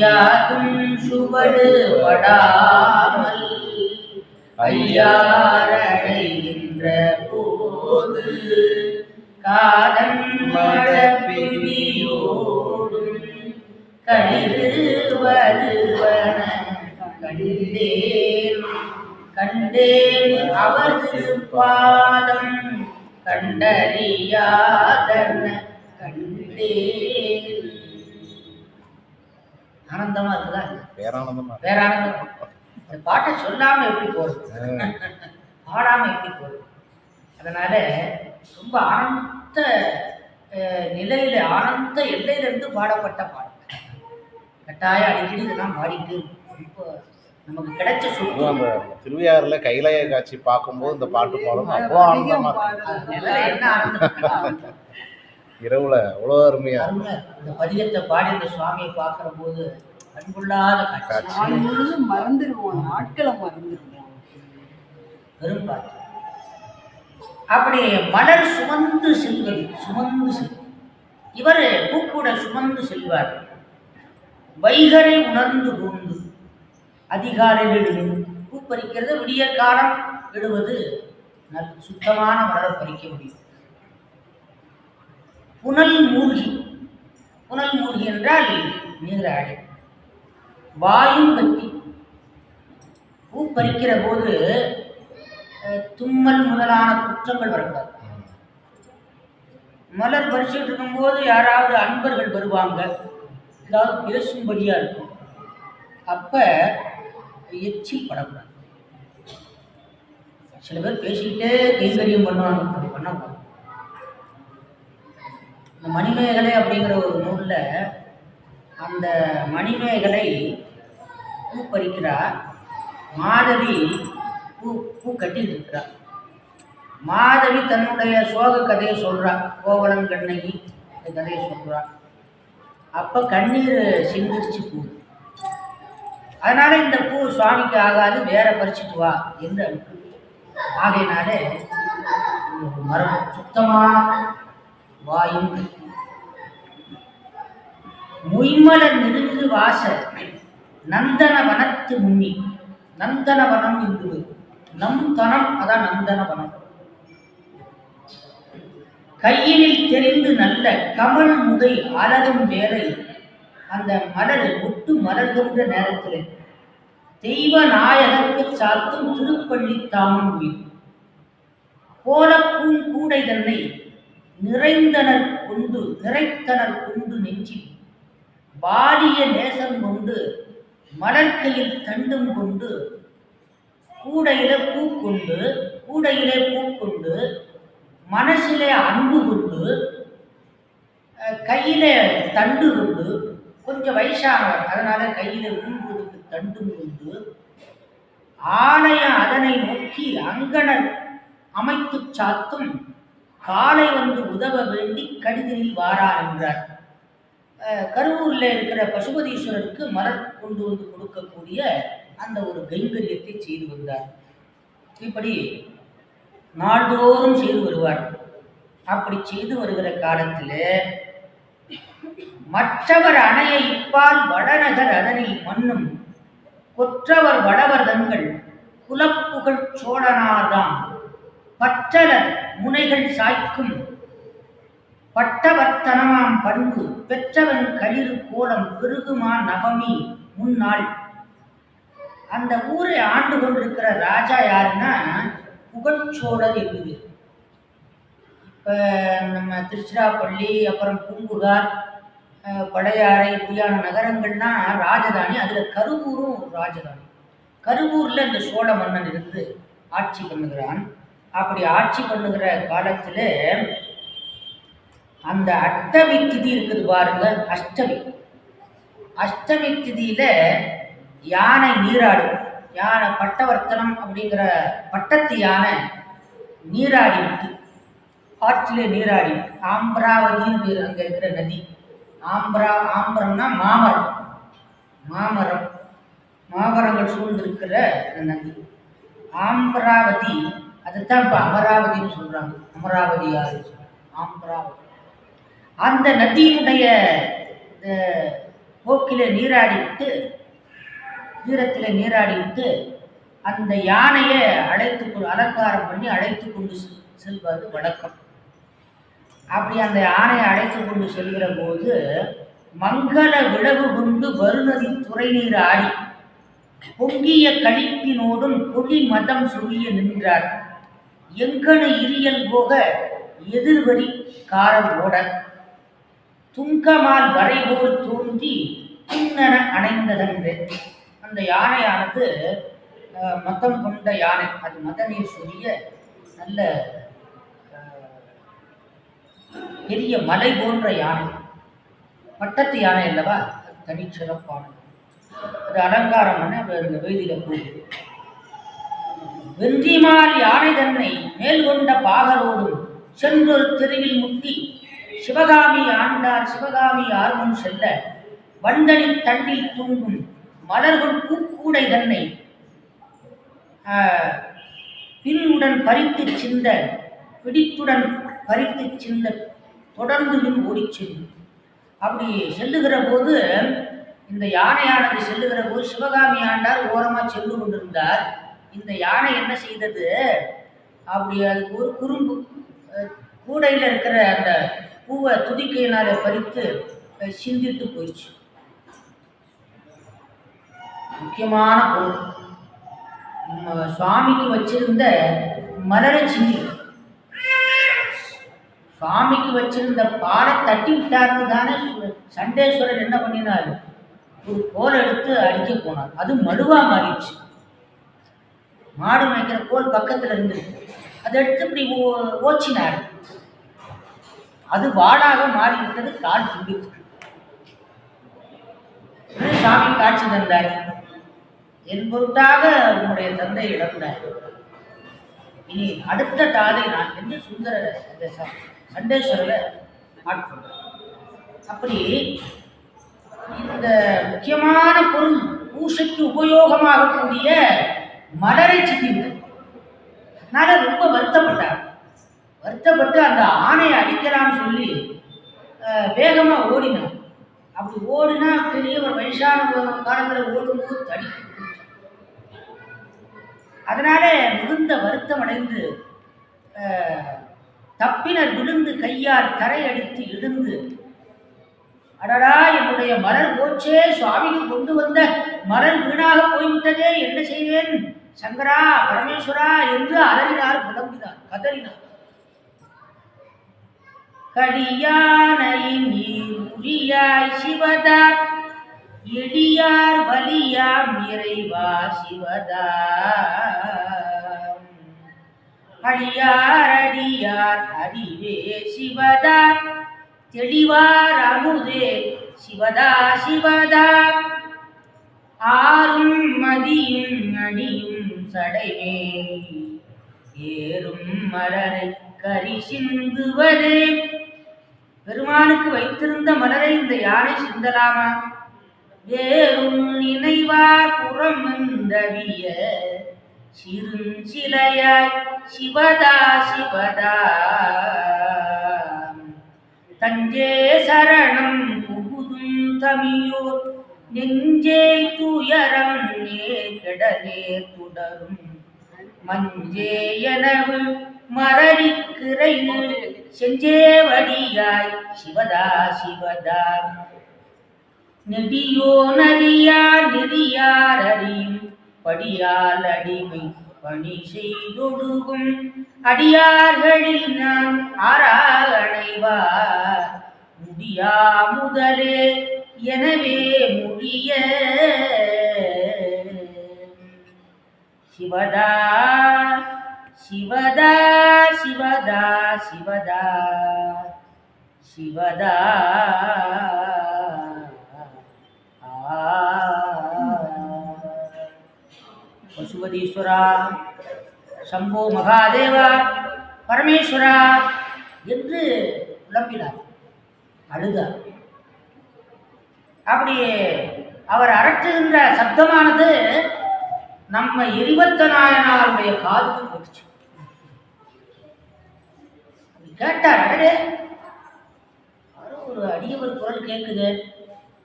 யாதும் சுவடு படாமல் ஐயாரடைகின்ற போது காதன் மடப்பிடியோடும் களிறு வருவன கண்டேன் கண்டேன் அவர் திருப்பாதம் கண்டறியாதன கண்டேன். ஆனந்தமா இருக்குதா? பேரானந்தமா. இந்த பாட்டை சொல்லாம எப்படி போறது, பாடாம எப்படி போறது? அதனால ரொம்ப ஆனந்த நிலையில, ஆனந்த எல்லையிலிருந்து பாடப்பட்ட பாட்டு. கட்டாயம் அடிக்கடி இதெல்லாம் பாடிட்டு ரொம்ப நமக்கு கிடைச்ச சொத்து. அந்த திருவையாறுல கைலாய காட்சி பார்க்கும்போது இந்த பாட்டு பாடும் அவ்வளோ ஆனந்தமா என்ன ஆனந்தம்! இரவுல அவ்வளோ அருமையா இந்த பதிகத்தை பாடி இந்த சுவாமியை பார்க்கிற போது கண்கொள்ளாத காட்சி. மறந்துடுவோம், நாட்களை மறந்துடுவோம். பெரும்பாடு அப்படி மலர் சுமந்து செல்வது, சுமந்து செல்வது. இவர் பூக்கூட சுமந்து செல்வார். வைகரை உணர்ந்து கூர்ந்து அதிகாலையில் இடுவது. பூ பறிக்கிறது விடிய காலம் இடுவது நல்ல சுத்தமான மலரை பறிக்க முடியும். புனல் மூழ்கி, புனல் மூழ்கி என்றால் நீராடி. வாயும் கட்டி பூ பறிக்கிற போது தும்மல் முதலான குற்றங்கள் வரக்கூடாது. மலர் பறிச்சுட்டு இருக்கும்போது யாராவது அன்பர்கள் வருவாங்க, ஏதாவது பேசும்படியா இருக்கும், அப்ப எச்சில் படக்கூடாது. சில பேர் பேசிக்கிட்டே கைங்கரியம் பண்ணுவாங்க, அப்படி பண்ணக்கூடாது. இந்த மணிமேகலை அப்படிங்கிற ஒரு நூல்ல அந்த மணிமேகலை பூ பறிக்கிறார். மாதவி பூ பூ கட்டிட்டு இருக்கிறார். மாதவி தன்னுடைய சோக கதையை சொல்றார், கோவலன் கண்ணகி கதையை சொல்றார். அப்ப கண்ணீர் சிந்திச்சு பூ. அதனால இந்த பூ சுவாமிக்கு ஆகாது, வேற பறிச்சுட்டு வா என்று அனுப்பு. ஆகையினாலே மரம் சுத்தமான வாயும் மொய்மலர் நெருங்கு வாச நந்தன வனத்து முன்னி. நந்தனவனம் என்பது நம் தனம், அதான் நந்தனவனம். கையினில் தெரிந்து நல்ல கமல் முகை அலரும் வேலை. அந்த மலர் முட்டு மலர்கின்ற நேரத்தில் தெய்வ நாயகருக்கு சாத்தும் திருப்பள்ளி தாமன் உயிர். கோலப்பூங் கூடை தன்னை நிறைத்தனர் கொண்டு நெஞ்சில் பாலிய நேசம் கொண்டு மலர்க்கையில் தண்டும் கொண்டு கூடையிலே பூக்கொண்டு மனசிலே அன்பு கொண்டு கையிலே தண்டு கொண்டு, கொஞ்சம் வயசானவர் அதனால கையிலே ஊன்புதுக்கு தண்டும் கொண்டு ஆலயம் அதனை நோக்கி அங்கணர் அமைத்து சாத்தும் காலை வந்து உதவ வேண்டி கடிதலில் வாரார் என்றார். கருவூரில் இருக்கிற பசுபதீஸ்வரருக்கு மலர் கொண்டு வந்து கொடுக்கக்கூடிய அந்த ஒரு கைங்கரியத்தை செய்து வந்தார். இப்படி நாள்தோறும் செய்து வருவார். அப்படி செய்து வருகிற காலத்தில் மற்றவர் அணைய இப்பால் வடநகர் அதனில் மண்ணும் கொற்றவர் வடவர் தங்கள் குலப்புகழ் சோழனார்தாம் பற்றலர் முனைகள் சாய்க்கும் பட்டவர்த்தனமாம் பண்பு பெற்றவன் களிறு கோலம் பெருகுமா நவமி முன்னாள். அந்த ஊரை ஆண்டு கொண்டிருக்கிற ராஜா யாருன்னா புகழ்ச்சோழர் என்பது. இப்போ நம்ம திருச்சிராப்பள்ளி, அப்புறம் பூம்புகார், பழையாறை இப்படியான நகரங்கள்னா ராஜதானி. அதில் கருவூரும் ராஜதானி. கருவூரில் இந்த சோழ மன்னன் இருந்து ஆட்சி பண்ணுகிறான். அப்படி ஆட்சி பண்ணுகிற காலத்தில் அந்த அஷ்டமி திதி இருக்குது பாருங்க, அஷ்டமி திதியில யானை நீராடும். யானை பட்டவர்த்தனம் அப்படிங்கிற பட்டத்து யானை நீராடி விட்டு, ஆற்றிலே நீராடி, ஆம்பராவதின்னு பேர் அங்கே இருக்கிற நதி. ஆம்பரம்னா மாமரங்கள் சூழ்ந்திருக்கிற நதி ஆம்பராவதி. அதுதான் இப்போ அமராவதின்னு சொல்றாங்க. அமராவதி யாரு? ஆம்பராவதி. அந்த நதியினுடைய போக்கில நீராடிவிட்டு, தீரத்தில் நீராடிவிட்டு அந்த யானையை அலங்காரம் பண்ணி அழைத்து கொண்டு செல்வது வழக்கம். அப்படி அந்த யானையை அழைத்து கொண்டு செல்கிற போது மங்கள விழவு கொண்டு வருநதி துறை நீர் ஆடி. பொங்கிய களிப்பினோடும் பொலி மதம் சொல்லிய நின்றார். எங்கனு இரியல் போக எதிர்வரி காரல் ஓட துங்கமால் வரைபோல் தோன்றி துண்ணென அணைந்ததன்று. அந்த யானையானது மதம் கொண்ட யானை, அது மதநீர் சொல்லிய நல்ல பெரிய மலை போன்ற யானை, பட்டத்து யானை அல்லவா, அது தனிச்சிறப்பானது. அது அலங்காரம் பண்ண இந்த வேதியில போகுது. வென்றிமால் யானை தன்னை மேல் கொண்ட பாகரோடும் சென்றொரு தெருவில் முட்டி சிவகாமி ஆண்டார் சிவகாமி ஆர்வம் செல்ல வண்டனி தண்டில் தூங்கும் மலர்கள் பூக்கூடை தன்னை பின்னுடன் பறித்து சிந்த பிடித்துடன் பறித்து சிந்த தொடர்ந்து பின் ஓடிச் செல்லும். அப்படி செல்லுகிற போது, இந்த யானையானது செல்லுகிற போது சிவகாமி ஆண்டார் ஓரமாக சென்று கொண்டிருந்தார். இந்த யானை என்ன செய்தது, அப்படி அதுக்கு ஒரு குறும்பு, கூடையில் இருக்கிற அந்த பூவை துதிக்கையினால பறித்து சிந்திட்டு போயிடுச்சு. முக்கியமான பொருள், சுவாமிக்கு வச்சிருந்த மலரை சிந்தி, சுவாமிக்கு வச்சிருந்த பாலை தட்டி விட்டார்னு தானே சண்டேஸ்வரர் என்ன பண்ணினார், ஒரு கோல் எடுத்து அடிக்க போனார். அது மடுவா மாறிடுச்சு. மாடு மேய்க்கிற கோல் பக்கத்துல இருந்து அதை எடுத்து இப்படி ஓச்சினார். அது வாடாக மாறிவிட்டது. கால் துண்டிச்சு. சாமி காட்சி தந்தார். என் பொருட்டாக உன்னுடைய தந்தை இழந்தார். இனி அடுத்த தாதை நான் என்று சுந்தர சண்டேஸ்வரரை ஆட்கொண்டார். அப்படி இந்த முக்கியமான பொருள் பூசைக்கு உபயோகமாகக்கூடிய மலரை சிந்தித்தார். அதனால ரொம்ப வருத்தப்பட்டார். வருத்தப்பட்டு அந்த ஆணையை அடிக்கலாம்னு சொல்லி வேகமா ஓடினார். அப்படி ஓடினா பெரியவர் வயசான காலத்தில் ஓடும்போது தடிக்கும். அதனால மிகுந்த வருத்தம் அடைந்து தப்பினர் விழுந்து கையால் தரை அடித்து எழுந்து, அடடா என்னுடைய மலர் போச்சே, சுவாமிக்கு கொண்டு வந்த மலர் வீணாக போய்விட்டதே, என்ன செய்வேன் சங்கரா பரமேஸ்வரா என்று அலறினார், புலம்பினார், கதறினார். கடியானையின் உரியாய் சிவதா எளியார் வலியாம் இறைவா சிவதா அடியார் அடியார் அறிவே சிவதா தெளிவார் அமுதே சிவதா சிவதா ஆறும் மதியும் அடியும் சடைமேல் ஏறும் மலரை கரி சிந்துவதே. பெருமானுக்கு வைத்திருந்த மலரை இந்த யானை சிந்தலாமா? வேறும் நினைவார் புறம் எந்தவிய சிறுஞ்சிலையாய் சிவதா சிவதா தஞ்சே சரணம் புகுதும் தமியோர் நெஞ்சே துயரம் கெடனே தொடரும் மஞ்சே எனவு மரரிக்கிறை செஞ்சேவடியாய் சிவதா சிவதா நெடியோ நரியார் நெறியார் அறியும் படியால் அடிமை பணி செய்தொடுகும் அடியார்களில் நான் ஆராகணைவார் முடியா முதலே எனவே முடிய சிவதா சிவதா சிவதா சிவதா சிவதா பசுபதீஸ்வரா சம்போ மகாதேவா பரமேஸ்வரா என்று புலம்பினார், அழுதார். அப்படி அவர் அரற்றுகின்ற சப்தமானது நம்ம எரிவத்த நாயனாருடைய காதுக்கு போயிடுச்சு. கேட்டார், அடே ஒரு அடியவர் குரல் கேட்குது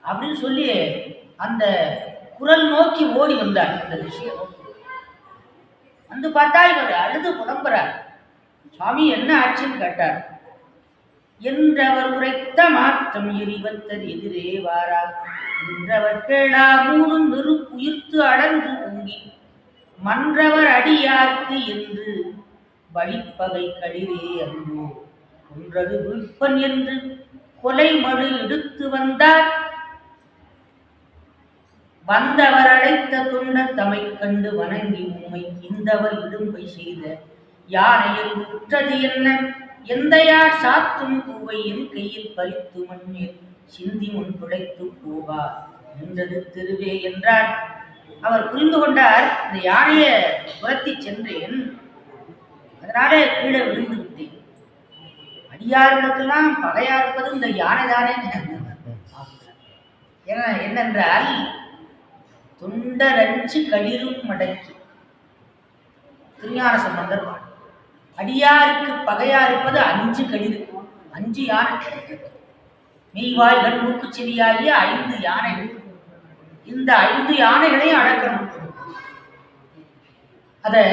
அப்படின்னு சொல்லி அந்த குரல் நோக்கி ஓடி வந்தார். அந்த விஷயம் வந்து பார்த்தா இவர் அழுது புலம்புறார். சுவாமி என்ன ஆச்சுன்னு கேட்டார். என்றவர் உரைத்த மாற்றம் எரிவத்தர் எதிரே வாரா நின்றவர் கேளா மூடும் நெருப்புயிர்த்து அடர்ந்து பொங்கி மன்றவர் அடியார்க்கு என்று வழிப்பகை களிரே அன்போ கொன்றது விற்பன் என்று கொலை மடு எடுத்து வந்தார் வந்தவர் அழைத்த தொண்டர் தமை கண்டு வணங்கி உம்மை இந்தவர் இடும்பை செய்த யானையில் உற்றது என்ன எந்தையார் சாத்தும் பூவை என் கையில் பறித்து மண்ணில் சிந்தி முன் பிழைத்து போவா என்றது திருவே என்றார். அவர் புரிந்து கொண்டார், இந்த யானையை துரத்தி சென்றேன், அதனாலே கீழே விழுந்து விட்டேன். அடியார்களுக்கெல்லாம் பகையா இருப்பது இந்த யானை தானே. என்னென்றால் தொண்டரஞ்சு களிரும் மடக்கி திருஞான சம்பந்தர் அடியாருக்கு பகையா இருப்பது 5 களிறு, 5 யானை, மெய்வாய்கள் மூக்கு செவியாகிய 5 யானைகள். இந்த 5 யானைகளையும் அடக்கணும். அதை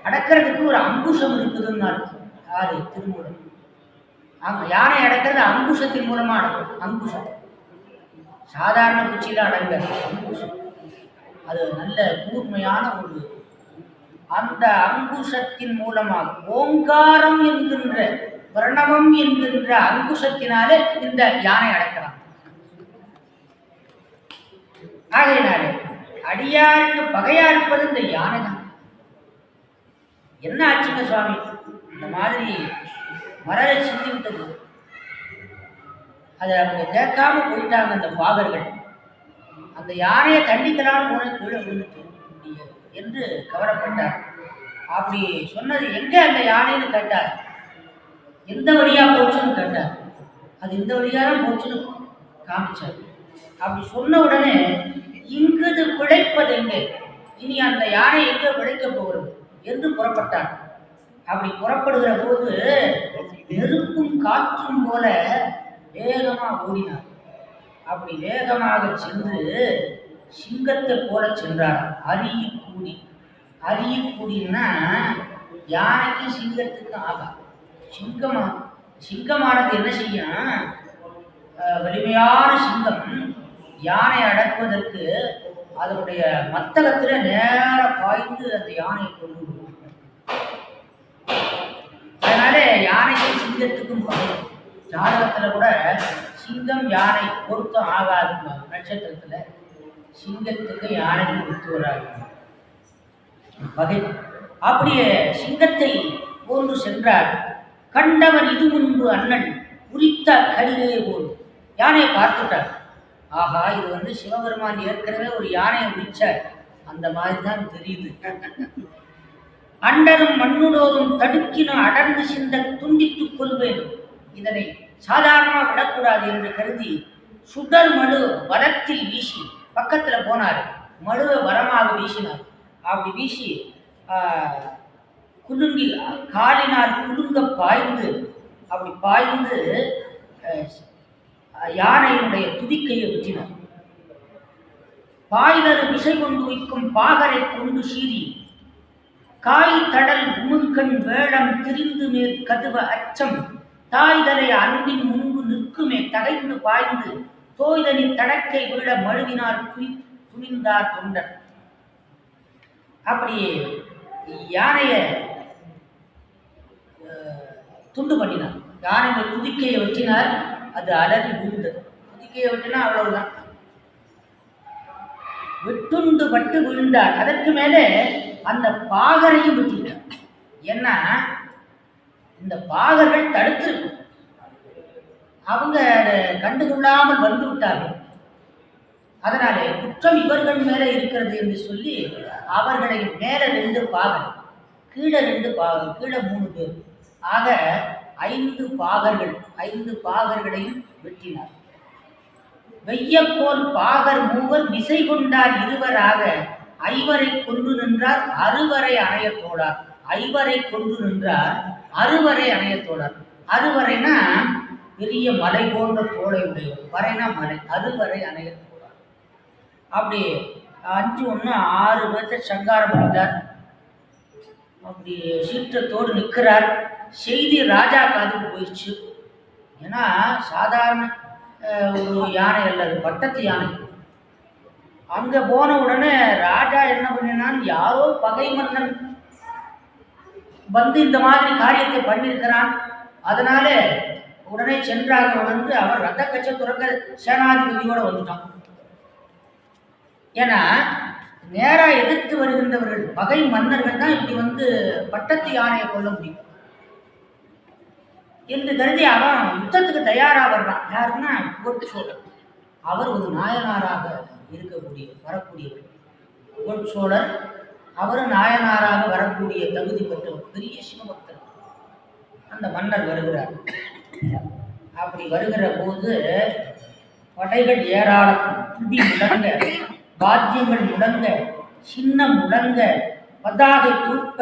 அடக்கிறதுக்கு ஒரு அங்குஷம் இருக்குதுன்னு அர்த்தம். யாரு? திருமூலம். யானை அடக்கிறது அங்குஷத்தின் மூலமா அடக்கும். அங்குஷம் சாதாரண குச்சியில அடங்காது, அங்குஷம். அது நல்ல கூர்மையான ஒரு, அந்த அங்குஷத்தின் மூலமாக ஓங்காரம் என்கின்ற பிரணவம் என்கின்ற அங்குஷத்தினாலே இந்த யானை அடக்கலாம். ஆகையினாலே அடியாருக்கு பகையா இருப்பது இந்த யானை தான். என்ன ஆச்சுங்க சுவாமி, இந்த மாதிரி மரலை சிந்தி விட்டது, அதை அவங்க கேட்காம போயிட்டாங்க அந்த பாகர்கள். அந்த யானையை கண்டிக்கலான்னு போன கீழே விழுந்துட்டு என்று கவலைப்பட்டார். அப்படி சொன்னது எங்க அந்த யானைன்னு கேட்டார். எந்த வழியா போச்சுன்னு கேட்டார். அது இந்த வழியா தான் போச்சுன்னு காமிச்சார். அப்படி சொன்ன உடனே இங்குது பிழைப்பது எங்கே, இனி அந்த யானை எங்கே பிழைக்க போகிறது என்று புறப்பட்டார். அப்படி புறப்படுகிற போது நெருப்பும் காற்றும் போல வேகமா ஓடினார். அப்படி வேகமாக சென்று சிங்கத்தை போல சென்றார். அரியக்கூடி, அரியக்கூடின்னா யானைக்கு சிங்கத்துக்கு ஆகாது. சிங்கமானது என்ன செய்யும், வலிமையான சிங்கம் யானை அடக்குவதற்கு அதனுடைய மத்தகத்துல நேர பாய்ந்து அந்த யானையை கொண்டு விடும். அதனால யானைக்கும் சிங்கத்துக்கும் பகலும் ஜாதகத்துல கூட சிங்கம் யானை பொருத்தம் ஆகாது. நட்சத்திரத்துல சிங்கத்துக்கு யானைக்கு பொறுத்து வராது வகை. அப்படியே சிங்கத்தை போன்று சென்றார். கண்டவர் இது முன்பு அண்ணன் உரித்த கடிலே போல் யானையை பார்த்துட்டார். ஆகா, இது சிவபெருமான் ஏற்கனவே ஒரு யானையை உரிச்சார், அந்த மாதிரி தான் தெரியுது. அண்டரும் மண்ணுடோரும் தடுக்கினும் அடர்ந்து சிந்த துண்டித்துக் கொள்வேன், இதனை சாதாரணமாக விடக்கூடாது என்று கருதி சுடர் மழு வலத்தில் வீசி பக்கத்துல போனார். மழுவை வரமாக வீசினார். அப்படி வீசி குலுங்கி காலினால் குலுங்க பாய்ந்து, அப்படி பாய்ந்து யானையினுடைய துதிக்கையை வெற்றினார். பாய்தரு விசை கொண்டு வைக்கும் பாகரை கொண்டு சீறி காய் தடல் உமுன்கண் வேடம் திரிந்து மேற் கதுவ அச்சம் தாய்தலை அன்பின் முன்பு நிற்குமே தகைந்து பாய்ந்து தோய்தனின் தடக்கை விட மழுவினார் துணிந்தார் தொண்டர். அப்படி யானைய துண்டு பண்ணினார். யானையை துதிக்கையை வெட்டினார். அது அலறி விழுந்தது. துதிக்கையை வெட்டினா அவ்வளவுதான், வெட்டுண்டு பட்டு விழுந்தார். அதற்கு மேலே அந்த பாகரையும் வெட்டினார். ஏன்னா இந்த பாகர்கள் தடுத்திருக்கும், அவங்க அதை கண்டுகொள்ளாமல் வந்து விட்டார்கள். அதனாலே குற்றம் இவர்கள் மேலே இருக்கிறது என்று சொல்லி அவர்களை மேலே 2 பாகர், கீழே 2 பாகர், கீழே 3 பேர், ஆக 5 பாகர்கள், 5 பாகர்களையும் வெட்டினார். வெய்யக்கோல் பாகர் 3 விசை கொண்டார் 2 ஐவரை கொண்டு நின்றார் 6 அணைய தோழார். 5 கொண்டு நின்றார் 6 அணைய தோழார். 6 பெரிய மலை போன்ற தோளை உடையவர், வரைனா மலை, 6 அணைய தோழார். அப்படி 5 1 6 பேர்த்த சங்காரம் பண்ணிட்டார். அப்படி சீற்றத்தோடு நிற்கிறார். செய்தி ராஜா காதுக்கு போயிடுச்சு. ஏன்னா சாதாரண ஒரு யானை அல்ல, அது பட்டத்து யானை. அங்க போன உடனே ராஜா என்ன பண்ணினான், யாரோ பகை மன்னன் வந்து இந்த மாதிரி காரியத்தை பண்ணியிருக்கிறான், அதனால உடனே சென்றாக உணர்ந்து அவர் ரத்த கட்ச துறக்க சேனாதிபதியோட வந்துட்டான். ஏன்னா நேரா எதிர்த்து வருகின்றவர்கள் பகை மன்னர்கள் தான் இப்படி வந்து பட்டத்து யானையை கொல்ல முடியும் என்று கருதி அவன் யுத்தத்துக்கு தயாரா வர்றான். யாருன்னா புகழ்ச்சோழர். அவர் ஒரு நாயனாராக வரக்கூடியவர். புகழ்ச்சோழர் அவர் நாயனாராக வரக்கூடிய தகுதி பெற்றவர், பெரிய சிவபக்தர். அந்த மன்னர் வருகிறார். அப்படி வருகிற போது படைகள் ஏராளம், துடி முழங்க, வாத்தியங்கள் முழங்க, சின்னம் முழங்க, பதாகை தூப்ப,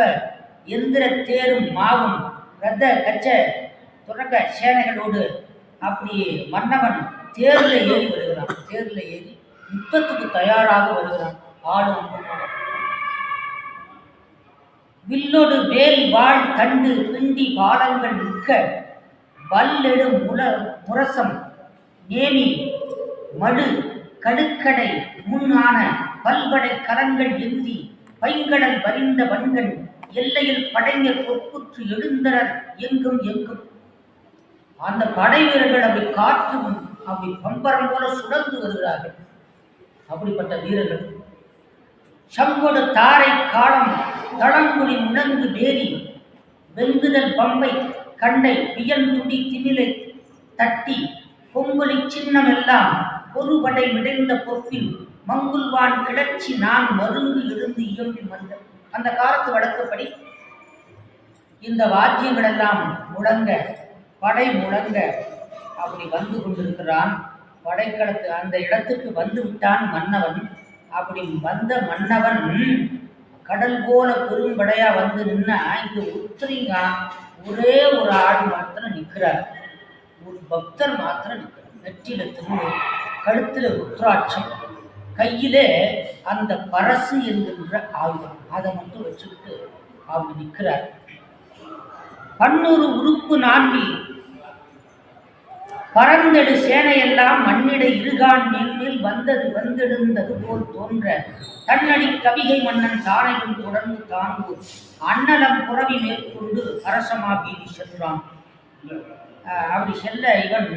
எந்திர தேரும் மாவும் ரத கச்ச துறக்க சேனைகளோடு அப்படி மன்னவன் தேர்ல ஏறி வருகிறான். தேர்ல ஏறி யுத்தத்துக்கு தயாராக வருகிறான். ஆடும் வில்லோடு வேல் வாழ் தண்டு பிண்டி பாடங்கள் நிற்க, வல்லெடு முரசம் நேமி மடு கடுக்கடை முன்னான பல்படை கலங்கள் ஏந்தி பைங்கடல் வரிந்த வன்கள் எல்லையில் படைஞர் பொற்புற்று எழுந்தனர் எங்கும் எங்கும். அந்த படை வீரர்கள் அப்படி காற்று அப்படி பம்பரம் போல சுடர்ந்து வருகிறார்கள். அப்படிப்பட்ட வீரர்கள் சங்கொடு தாரை காலம் தளங்குடி முழங்கு வேரி வெங்குதல் பம்பை கண்டை பியன் துடி திமிலை தட்டி பொங்கொலி சின்னம் எல்லாம் பொறுபடை மிடைந்த பொற்பில் மங்குல்வான் கிளர்ச்சி நான் மருங்கு எழுந்து இயம்பி வந்த. அந்த காலத்து வழக்கப்படி இந்த வாத்தியங்கள் எல்லாம் முழங்க, படை முழங்க அப்படி வந்து கொண்டிருக்கிறான். படைக்களத்து அந்த இடத்துக்கு வந்து விட்டான் மன்னவன். அப்படி வந்த மன்னவன் கடல் போல பெரும்படையா வந்து நின்னா, இங்க ஒருத்தரிங்க ஒரே ஒரு ஆள் மாத்திரம் நிற்கிறார். ஒரு பக்தர் மாத்திரம் நிற்கிறார். நெற்றில திருநூல், கழுத்துல ருத்ராட்சம், கையிலே அந்த பரசு என்கின்ற ஆயுதம், அதை மட்டும் வச்சுக்கிட்டு அப்படி நிற்கிறார். பன்னூறு உறுப்பு நான்கில் பறந்தெடு சேனையெல்லாம் மண்ணிட இருகான் மேல் வந்தெடுந்தது போல் தோன்ற தன்னடி கவிகை மன்னன் தானையும் தொடர்ந்து தாங்கு அன்னலம் புறவி மேற்கொண்டு அரசமா பீதி சென்றான். அப்படி செல்ல இவன்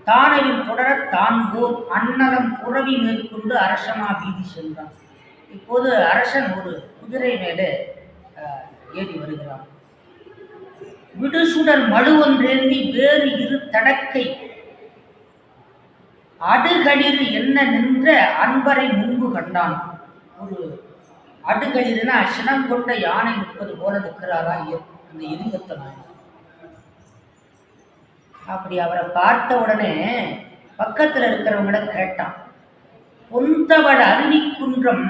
தானையும் தொடர தான் போர் அன்னலம் புறவி மேற்கொண்டு அரசமா பீதி சென்றான். இப்போது அரசன் ஒரு குதிரை மேலே ஏறி வருகிறான். விடுசுடர் மழுவொன்றேந்தி வேறு இரு தடக்கை அடுகளிர் என்ன நின்ற அன்பரை முன்பு கண்டான். ஒரு அடுகளிர்னா சினம் கொண்ட யானை நிற்பது போல நிற்கிறாரா அந்த எரிபத்த நாய். அப்படி அவரை பார்த்த உடனே பக்கத்தில் இருக்கிறவங்கள கேட்டான். பொந்தவள அருவிக்குன்றம்,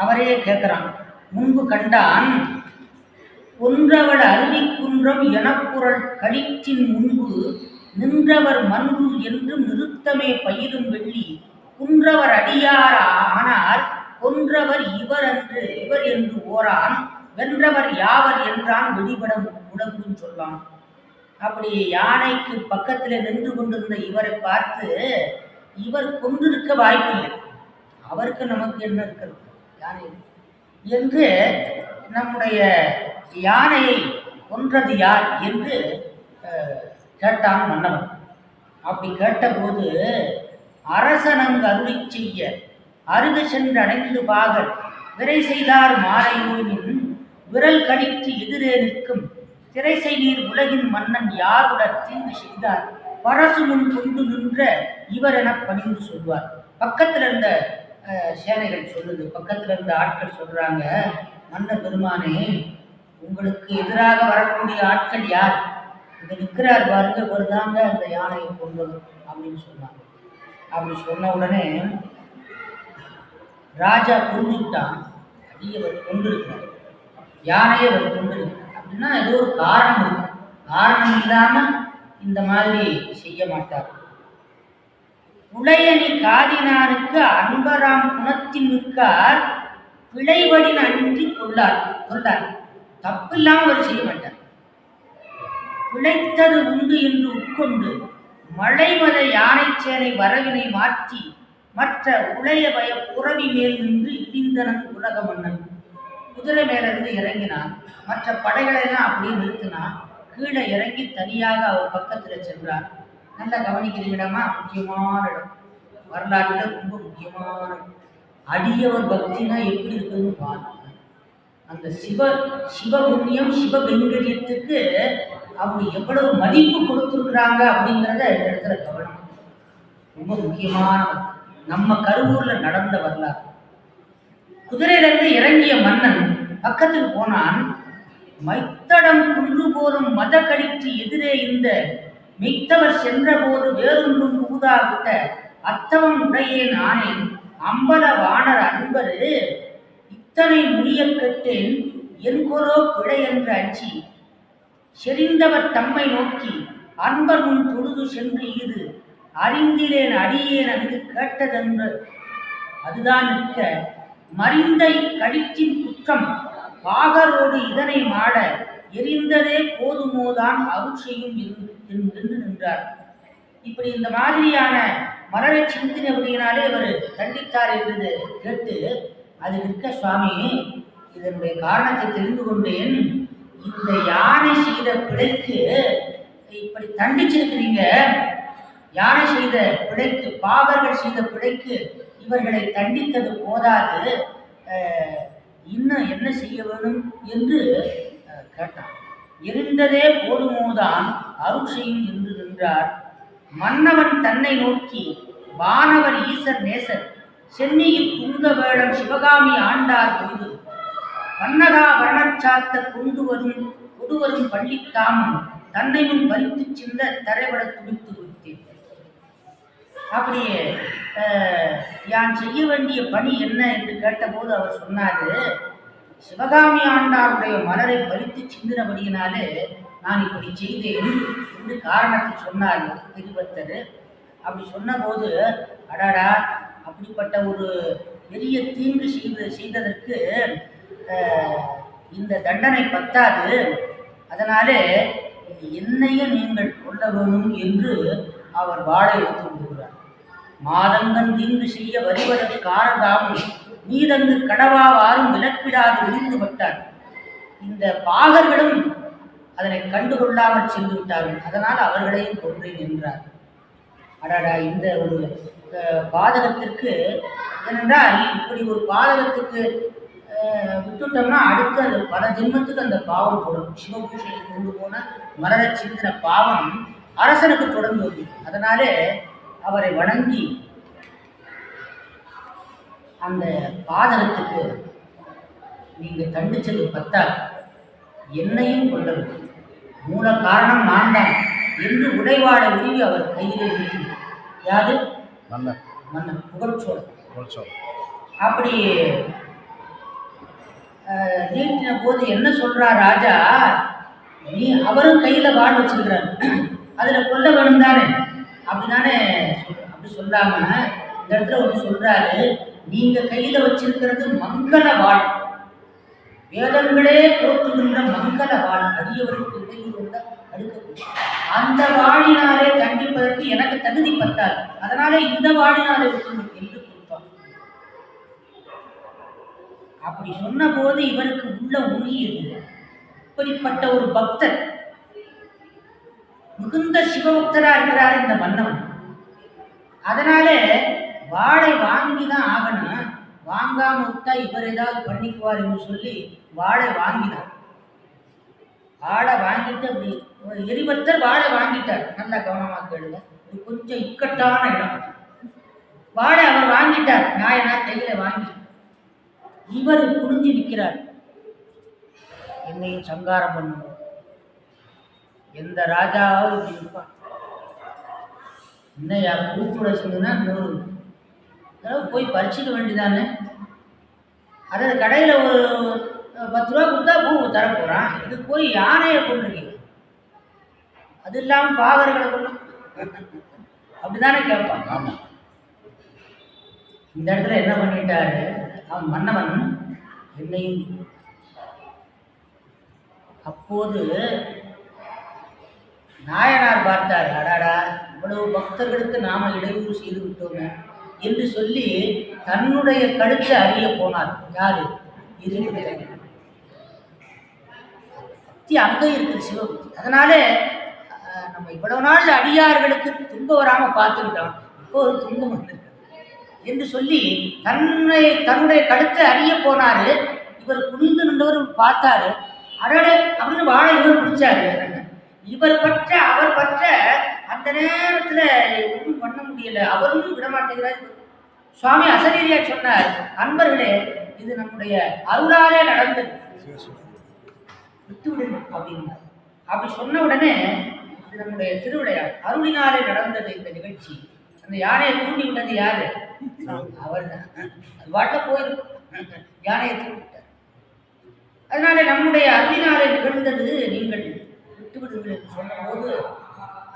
அவரையே கேட்கிறான். முன்பு கண்டான். ஒன்றவள் அருவிக்குன்றம் எனக்குரல் கழிற்றின் முன்பு நின்றவர் மன்று என்று நிறுத்தமே பயிரும் வெள்ளி குன்றவர் அடியார் ஆனார் கொன்றவர் இவர் என்று ஓரான் வென்றவர் யாவர் என்றான் வெளிப்பட முழங்குன்னு சொல்லான். அப்படி யானைக்கு பக்கத்தில் நின்று கொண்டிருந்த இவரை பார்த்து, இவர் கொண்டிருக்க வாய்ப்பில்லை, அவருக்கு நமக்கு என்ன இருக்கிறது யானை என்று, நம்முடைய யானையை கொன்றது யார் என்று கேட்டான் மன்னவன். அப்படி கேட்டபோது அரசனங்கு அருளி செய்ய அருகு சென்று அடைந்து பாகல் விரை செய்தார் மாறையோனின் விரல் கடித்து எதிரே நிற்கும் திரை செய்தீர் உலகின் மன்னன் யாருடன் தீங்கு செய்தார் பரசு முன் கொண்டு நின்ற இவர் என பணிந்து சொல்வார். பக்கத்தில் இருந்த சேனைகள் சொல்லுது, பக்கத்தில் இருந்த ஆட்கள் சொல்றாங்க, மன்னர் பெருமானே, உங்களுக்கு எதிராக வரக்கூடிய ஆட்கள் யார்? இங்க நிற்கிறார் பாருங்க, வருதாங்க அந்த யானையை கொண்டது அப்படின்னு சொன்னாங்க. அப்படி சொன்ன உடனே ராஜா புரிஞ்சுக்கிட்டான், அவர் கொண்டிருக்கிறார், யானையை அவர் கொண்டிருக்கிறார் அப்படின்னா ஏதோ ஒரு காரணம் இருக்கு, காரணம் இல்லாம இந்த மாதிரி செய்ய மாட்டார். உளையணி காதினாருக்கு அன்பராம் குணத்தின் மிக்கார் பிழைவடின் அன்றி கொள்ளார். தப்பு இல்லாம அவர் செய்ய மாட்டார். பிழைத்தது உண்டு என்று உட்கொண்டு மழைமத யானை சேனை வரவினை மாற்றி மற்ற உளைய பய புறவி மேல் நின்று இடிந்தனன் உலக மன்னன். குதிரை மேல இருந்து இறங்கினான், மற்ற படைகளை எல்லாம் அப்படியே நிறுத்தினான், கீழே இறங்கி தனியாக அவர் பக்கத்துல சென்றார். நல்லா கவனிக்கிறீங்கடாமா, முக்கியமான இடம், வரலாற்றுல ரொம்ப முக்கியமான இடம். அடியவர் பக்தினா எப்படி இருக்குதுன்னு பாருங்க. அந்த சிவபுண்ணியம் சிவகெங்கரியத்துக்கு அவங்க எவ்வளவு மதிப்பு கொடுத்துருக்குறாங்க அப்படிங்கிறத இந்த இடத்துல கவனம். ரொம்ப முக்கியமான நம்ம கருவூர்ல நடந்த வரலாறு. குதிரையிலிருந்து இறங்கிய மன்னன் பக்கத்துக்கு போனான். மைத்தடம் குன்று போலும் மத கடித்து எதிரே இந்த மெய்த்தவர் சென்ற போது வேறொன்றும் புகுதாவிட்ட அத்தவம் உடையேன் ஆனேன் அம்பல வாணர் அன்பரு இத்தனை முடிய கட்டேன் என்கொலோ பிழை என்று அஞ்சி செறிந்தவர் தம்மை நோக்கி அன்பர் முன் தொழுது சென்று இது அறிந்திலேன் அடியேன் அங்கு கேட்டதென்று அதுதான் நிற்க மறிந்த கடிச்சின் குற்றம் பாகரோடு இதனை மாட எரிந்ததே போதுமோதான் அருள் செய்யும் என்று நின்றார். இப்படி இந்த மாதிரியான மலரை சிந்தினபடியினாலே அவர் தண்டித்தார் என்று கேட்டு அது நிற்க, சுவாமி இதனுடைய காரணத்தை தெரிந்து கொண்டேன். இந்த யானை செய்த பிழைக்கு இப்படி தண்டிச்சிருக்கிறீங்க. யானை செய்த பிழைக்கு, பாகர்கள் செய்த பிழைக்கு இவர்களை தண்டித்தது போதாது, இன்னும் என்ன செய்ய வேணும் என்று கேட்டார். இருந்ததே போதுமோதான் அருள் செய்யும் என்று நின்றார். மன்னவன் தன்னை நோக்கி வானவர் ஈசர் நேசர் சென்னியில் துங்க வேளம் சிவகாமி ஆண்டார் பொழுது வண்ணகா வர்ணச்சாத்த கொடுவரும் பள்ளித்தாமும் தன்னையும் பறித்து சிந்த தரைபட துடித்து கொடுத்தேன். அப்படியே யான் செய்ய வேண்டிய பணி என்ன என்று கேட்டபோது அவர் சொன்னாரு, சிவகாமி ஆண்டாருடைய மலரை பறித்து சிந்தினபடியினாலே நான் இப்படி செய்தேன் என்று காரணத்தை சொன்னார் திருபத்தர். அப்படி சொன்னபோது, அடாடா அப்படிப்பட்ட ஒரு பெரிய தீங்கு செய்ததற்கு இந்த தண்டனை பத்தாது, அதனாலே என்னையும் நீங்கள் கொள்ள வேணும் என்று அவர் வாழை எடுத்து கொண்டிருக்கிறார். மாதங்கன் தீங்கு செய்ய வருவதற்கு காரணம் நீதங்கு கடவாவாரும் விலக்கிடாது விரிந்து விட்டார். இந்த பாகர்களும் அதனை கண்டுகொள்ளாமல் சென்று விட்டார்கள், அதனால் அவர்களையும் கொன்றேன் என்றார். அடாடா, இந்த ஒரு பாதகத்திற்கு, ஏனென்றால் இப்படி ஒரு பாதகத்துக்கு விட்டுட்டோம்னா அடுத்து அது பல ஜென்மத்துக்கு அந்த பாவம் போடும். சிவபூஷைக்கு கொண்டு போன மலரை சிந்தின பாவம் அரசனுக்கு தொடர்ந்து வருது. அதனாலே அவரை வணங்கி அந்த பாதகத்துக்கு நீங்க தண்டிச்சது பத்தா, என்னையும் கொள்ளவில்லை, மூல காரணம் நான் தான் என்று உடைவாடை உருவி அவர் கையிலே வீட்டினார். யாரு? மன்னன். மன்னன் புகழ்ச்சோழன். அப்படி நீட்டின போது என்ன சொல்றார் ராஜா, நீ அவரும் கையில வாழ் வச்சிருக்கிறார், அதுல கொல்ல வேணும் தானே, அப்படிதானே? அப்படி சொல்லாம இந்த இடத்துல ஒன்று சொல்றாரு, நீங்க கையில வச்சிருக்கிறது மங்கள வாழ், வேதங்களே போற்றுகின்ற மங்கள வாழ், அடியவருக்கு இடையூறு அடுக்க, அந்த வாழினாலே தண்டிப்பதற்கு எனக்கு தகுதி பத்தாது, அதனாலே இந்த வாழினாலே விட்டு என்று கொடுப்பார். அப்படி சொன்ன போது இவருக்கு உள்ள உருகியது. இப்படிப்பட்ட ஒரு பக்தர், மிகுந்த சிவபக்தரா இருக்கிறார் இந்த மன்னவன், அதனாலே வாழை வாங்கிதான் ஆகணும், வாங்காம விட்டா இவர் ஏதாவது பண்ணிக்குவார் என்று சொல்லி வாழை வாங்கினார். வாழை வாங்கிட்டு அப்படி எரிபக்தர் வாழை வாங்கிட்டார். நல்லா கவனமா கேளுங்க, இது கொஞ்சம் இக்கட்டான இடம். வாழை அவர் வாங்கிட்டார், நாயனா கையில வாங்கி இவர் குனிஞ்சு நிற்கிறார். என்னையும் சங்காரம் பண்ணுவோம், எந்த ராஜாவும் இப்படி இருப்பான், என்னையா கூப்பிட சொன்னா 100 தடவை போய் பறிச்சுக்க வேண்டியதானே, அதாவது கடையில் ஒரு 10 ரூபா கொடுத்தா பூ தர போகிறான், இது போய் யானையை கொண்டுருக்கீங்க, அது இல்லாமல் பாகர்களை கொள்ளும், அப்படிதானே கேட்பான். ஆமாம். இந்த இடத்துல என்ன பண்ணிட்டாரு அவன் மன்னவன், என்னையும் அப்போது நாயனார் பார்த்தார், அடாடா இவ்வளவு பக்தர்களுக்கு நாம இடையூறு செய்து விட்டோமே என்று சொல்லி தன்னுடைய கழுத்தை அறிய போனார். யாரு? அங்க இருக்குது சிவபக்தி. அதனால நம்ம இவ்வளவு நாள் அடியார்களுக்கு துன்பம் வராம பார்த்துக்கிட்டோம், இப்போ ஒரு துன்பம் வந்திருக்கு என்று சொல்லி தன்னுடைய கழுத்தை அறிய போனாரு. இவர் குனிந்து நின்றவர் பார்த்தாரு, அடடே அப்படின்னு வாழை இவர் பிடிச்சாரு. அவர் பற்ற அந்த நேரத்துல ஒன்றும் பண்ண முடியல, அவரும் விடமாட்டேங்கிறார். சுவாமி அசரீரியா சொன்னார், அன்பர்களே இது நம்முடைய அருளாலே நடந்தது, விட்டு விடுங்க அப்படின்னார். அப்படி சொன்ன உடனே இது நம்முடைய திருவிளையாடு, அருளினாலே நடந்தது இந்த நிகழ்ச்சி. அந்த யானையை தூண்டி விட்டது யாரு? அவர் தான். அது வாட்ட போயிருக்கும், யானையை தூண்டிவிட்டார். அதனால நம்முடைய அருளினாலே நிகழ்ந்தது, நீங்கள் விட்டு விடுங்கள் என்று சொன்ன போது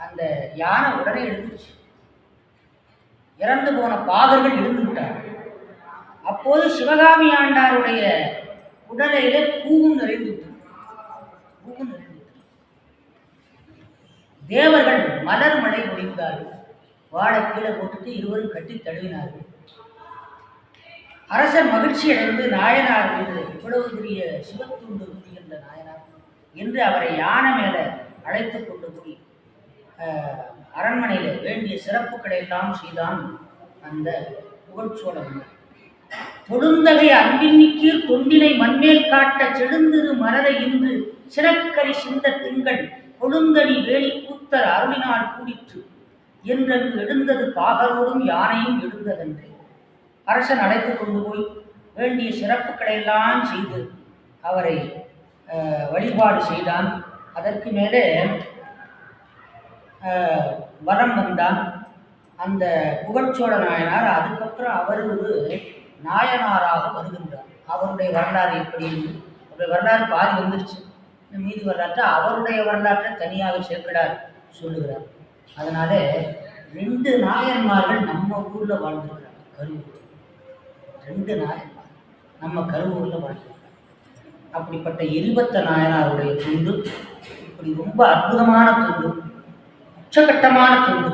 அந்த யானை உடனே எழுந்துச்சு. இறந்து போன பாகர்கள் எழுந்து விட்டார்கள். அப்போது சிவகாமி ஆண்டாருடைய உடலையில பூவும் நிறைந்து விட்டது. தேவர்கள் மலர் மழை பொழிந்தார்கள். வாழை கீழே போட்டுட்டு இருவரும் கட்டி தழுவினார்கள். அரசர் மகிழ்ச்சி அடைந்து நாயனார் மீது இவ்வளவு பெரிய சிவத்துண்டு புரிகின்ற நாயனார் என்று அவரை யானை மேல அழைத்து கொண்டு போய் அரண்மனையில வேண்டிய சிறப்புகளை எல்லாம் செய்தான் அந்த புகழ்ச்சோழன். தொழுந்தகை அன்பின்னிக்கீர் தொண்டினை மண்மேல் காட்ட செழுந்திரு மலரை இன்று சிறக்கரி சிந்த திங்கள் கொழுந்தடி வேலி கூத்தர் அருளினால் கூடிற்று என்றென்று எழுந்தது பாகரோடும் யானையும் எழுந்ததென்றே. அரசன் அழைத்து கொண்டு போய் வேண்டிய சிறப்புகளை எல்லாம் செய்து அவரை வழிபாடு செய்தான். அதற்கு மேலே வரம் வந்தான் அந்த புகழ்ச்சோழ நாயனார். அதுக்கப்புறம் அவர் ஒரு நாயனாராக வருகின்றார். அவருடைய வரலாறு எப்படி? அவருடைய வரலாறு பாதி வந்துருச்சு, மீதி வரலாற்றை அவருடைய வரலாற்றை தனியாக சேர்க்கிறார் சொல்லுகிறார். அதனால 2 நாயன்மார்கள் நம்ம ஊர்ல வாழ்ந்துருக்கிறார். கருவூர் 2 நாயன்மார் நம்ம கருவூர்ல வாழ்ந்துருக்கிறார். அப்படிப்பட்ட எரிபத்த நாயனாருடைய தொண்டு இப்படி ரொம்ப அற்புதமான தொண்டு, உச்சகட்டமான தொண்டு.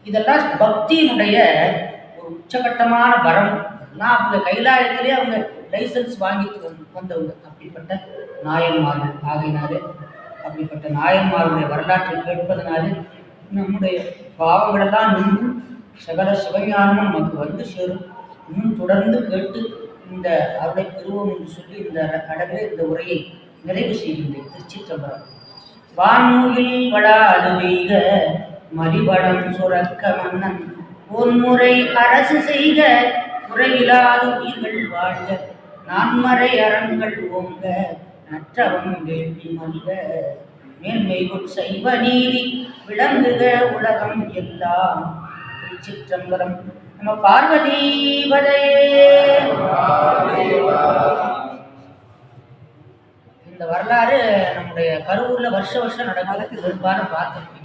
இதெல்லாம் பக்தியினுடைய ஒரு உச்சகட்டமான வரம். அவங்க கைலாயத்திலே அவங்க லைசன்ஸ் வாங்கிட்டு வந்தவங்க அப்படிப்பட்ட நாயன்மார்கள். ஆகையினாலே அப்படிப்பட்ட நாயன்மாருடைய வரலாற்றை கேட்பதனாலே நம்முடைய பாவங்களெல்லாம் நின்று சகல சிவஞானமும் நமக்கு வந்து சேரும். இன்னும் தொடர்ந்து கேட்டு இந்த அருளை பெறுவோம் என்று சொல்லி இந்த அளவில் இந்த உரையை நிறைவு செய்கின்றேன். திருச்சிற்றம்பலம். வான்முகில் வடாது வெய்க மலிபடம் சுரக்க மன்னன் பொன்முறை அரசு செய்க குறைவிலாது உயிர்கள் வாழ்க நான்மறை அறங்கள் ஓங்க நற்றவம் வேண்டி மல்க மேன்மைகுள் சைவ நீதி விளங்குக உலகம் எல்லாம். திருச்சிற்றம்பலம். நம்ம பார்வதீபதையே. இந்த வரலாறு நம்முடைய கருவூர்ல வருஷம் நடக்கிறது. பெரும்பாலும் பார்த்து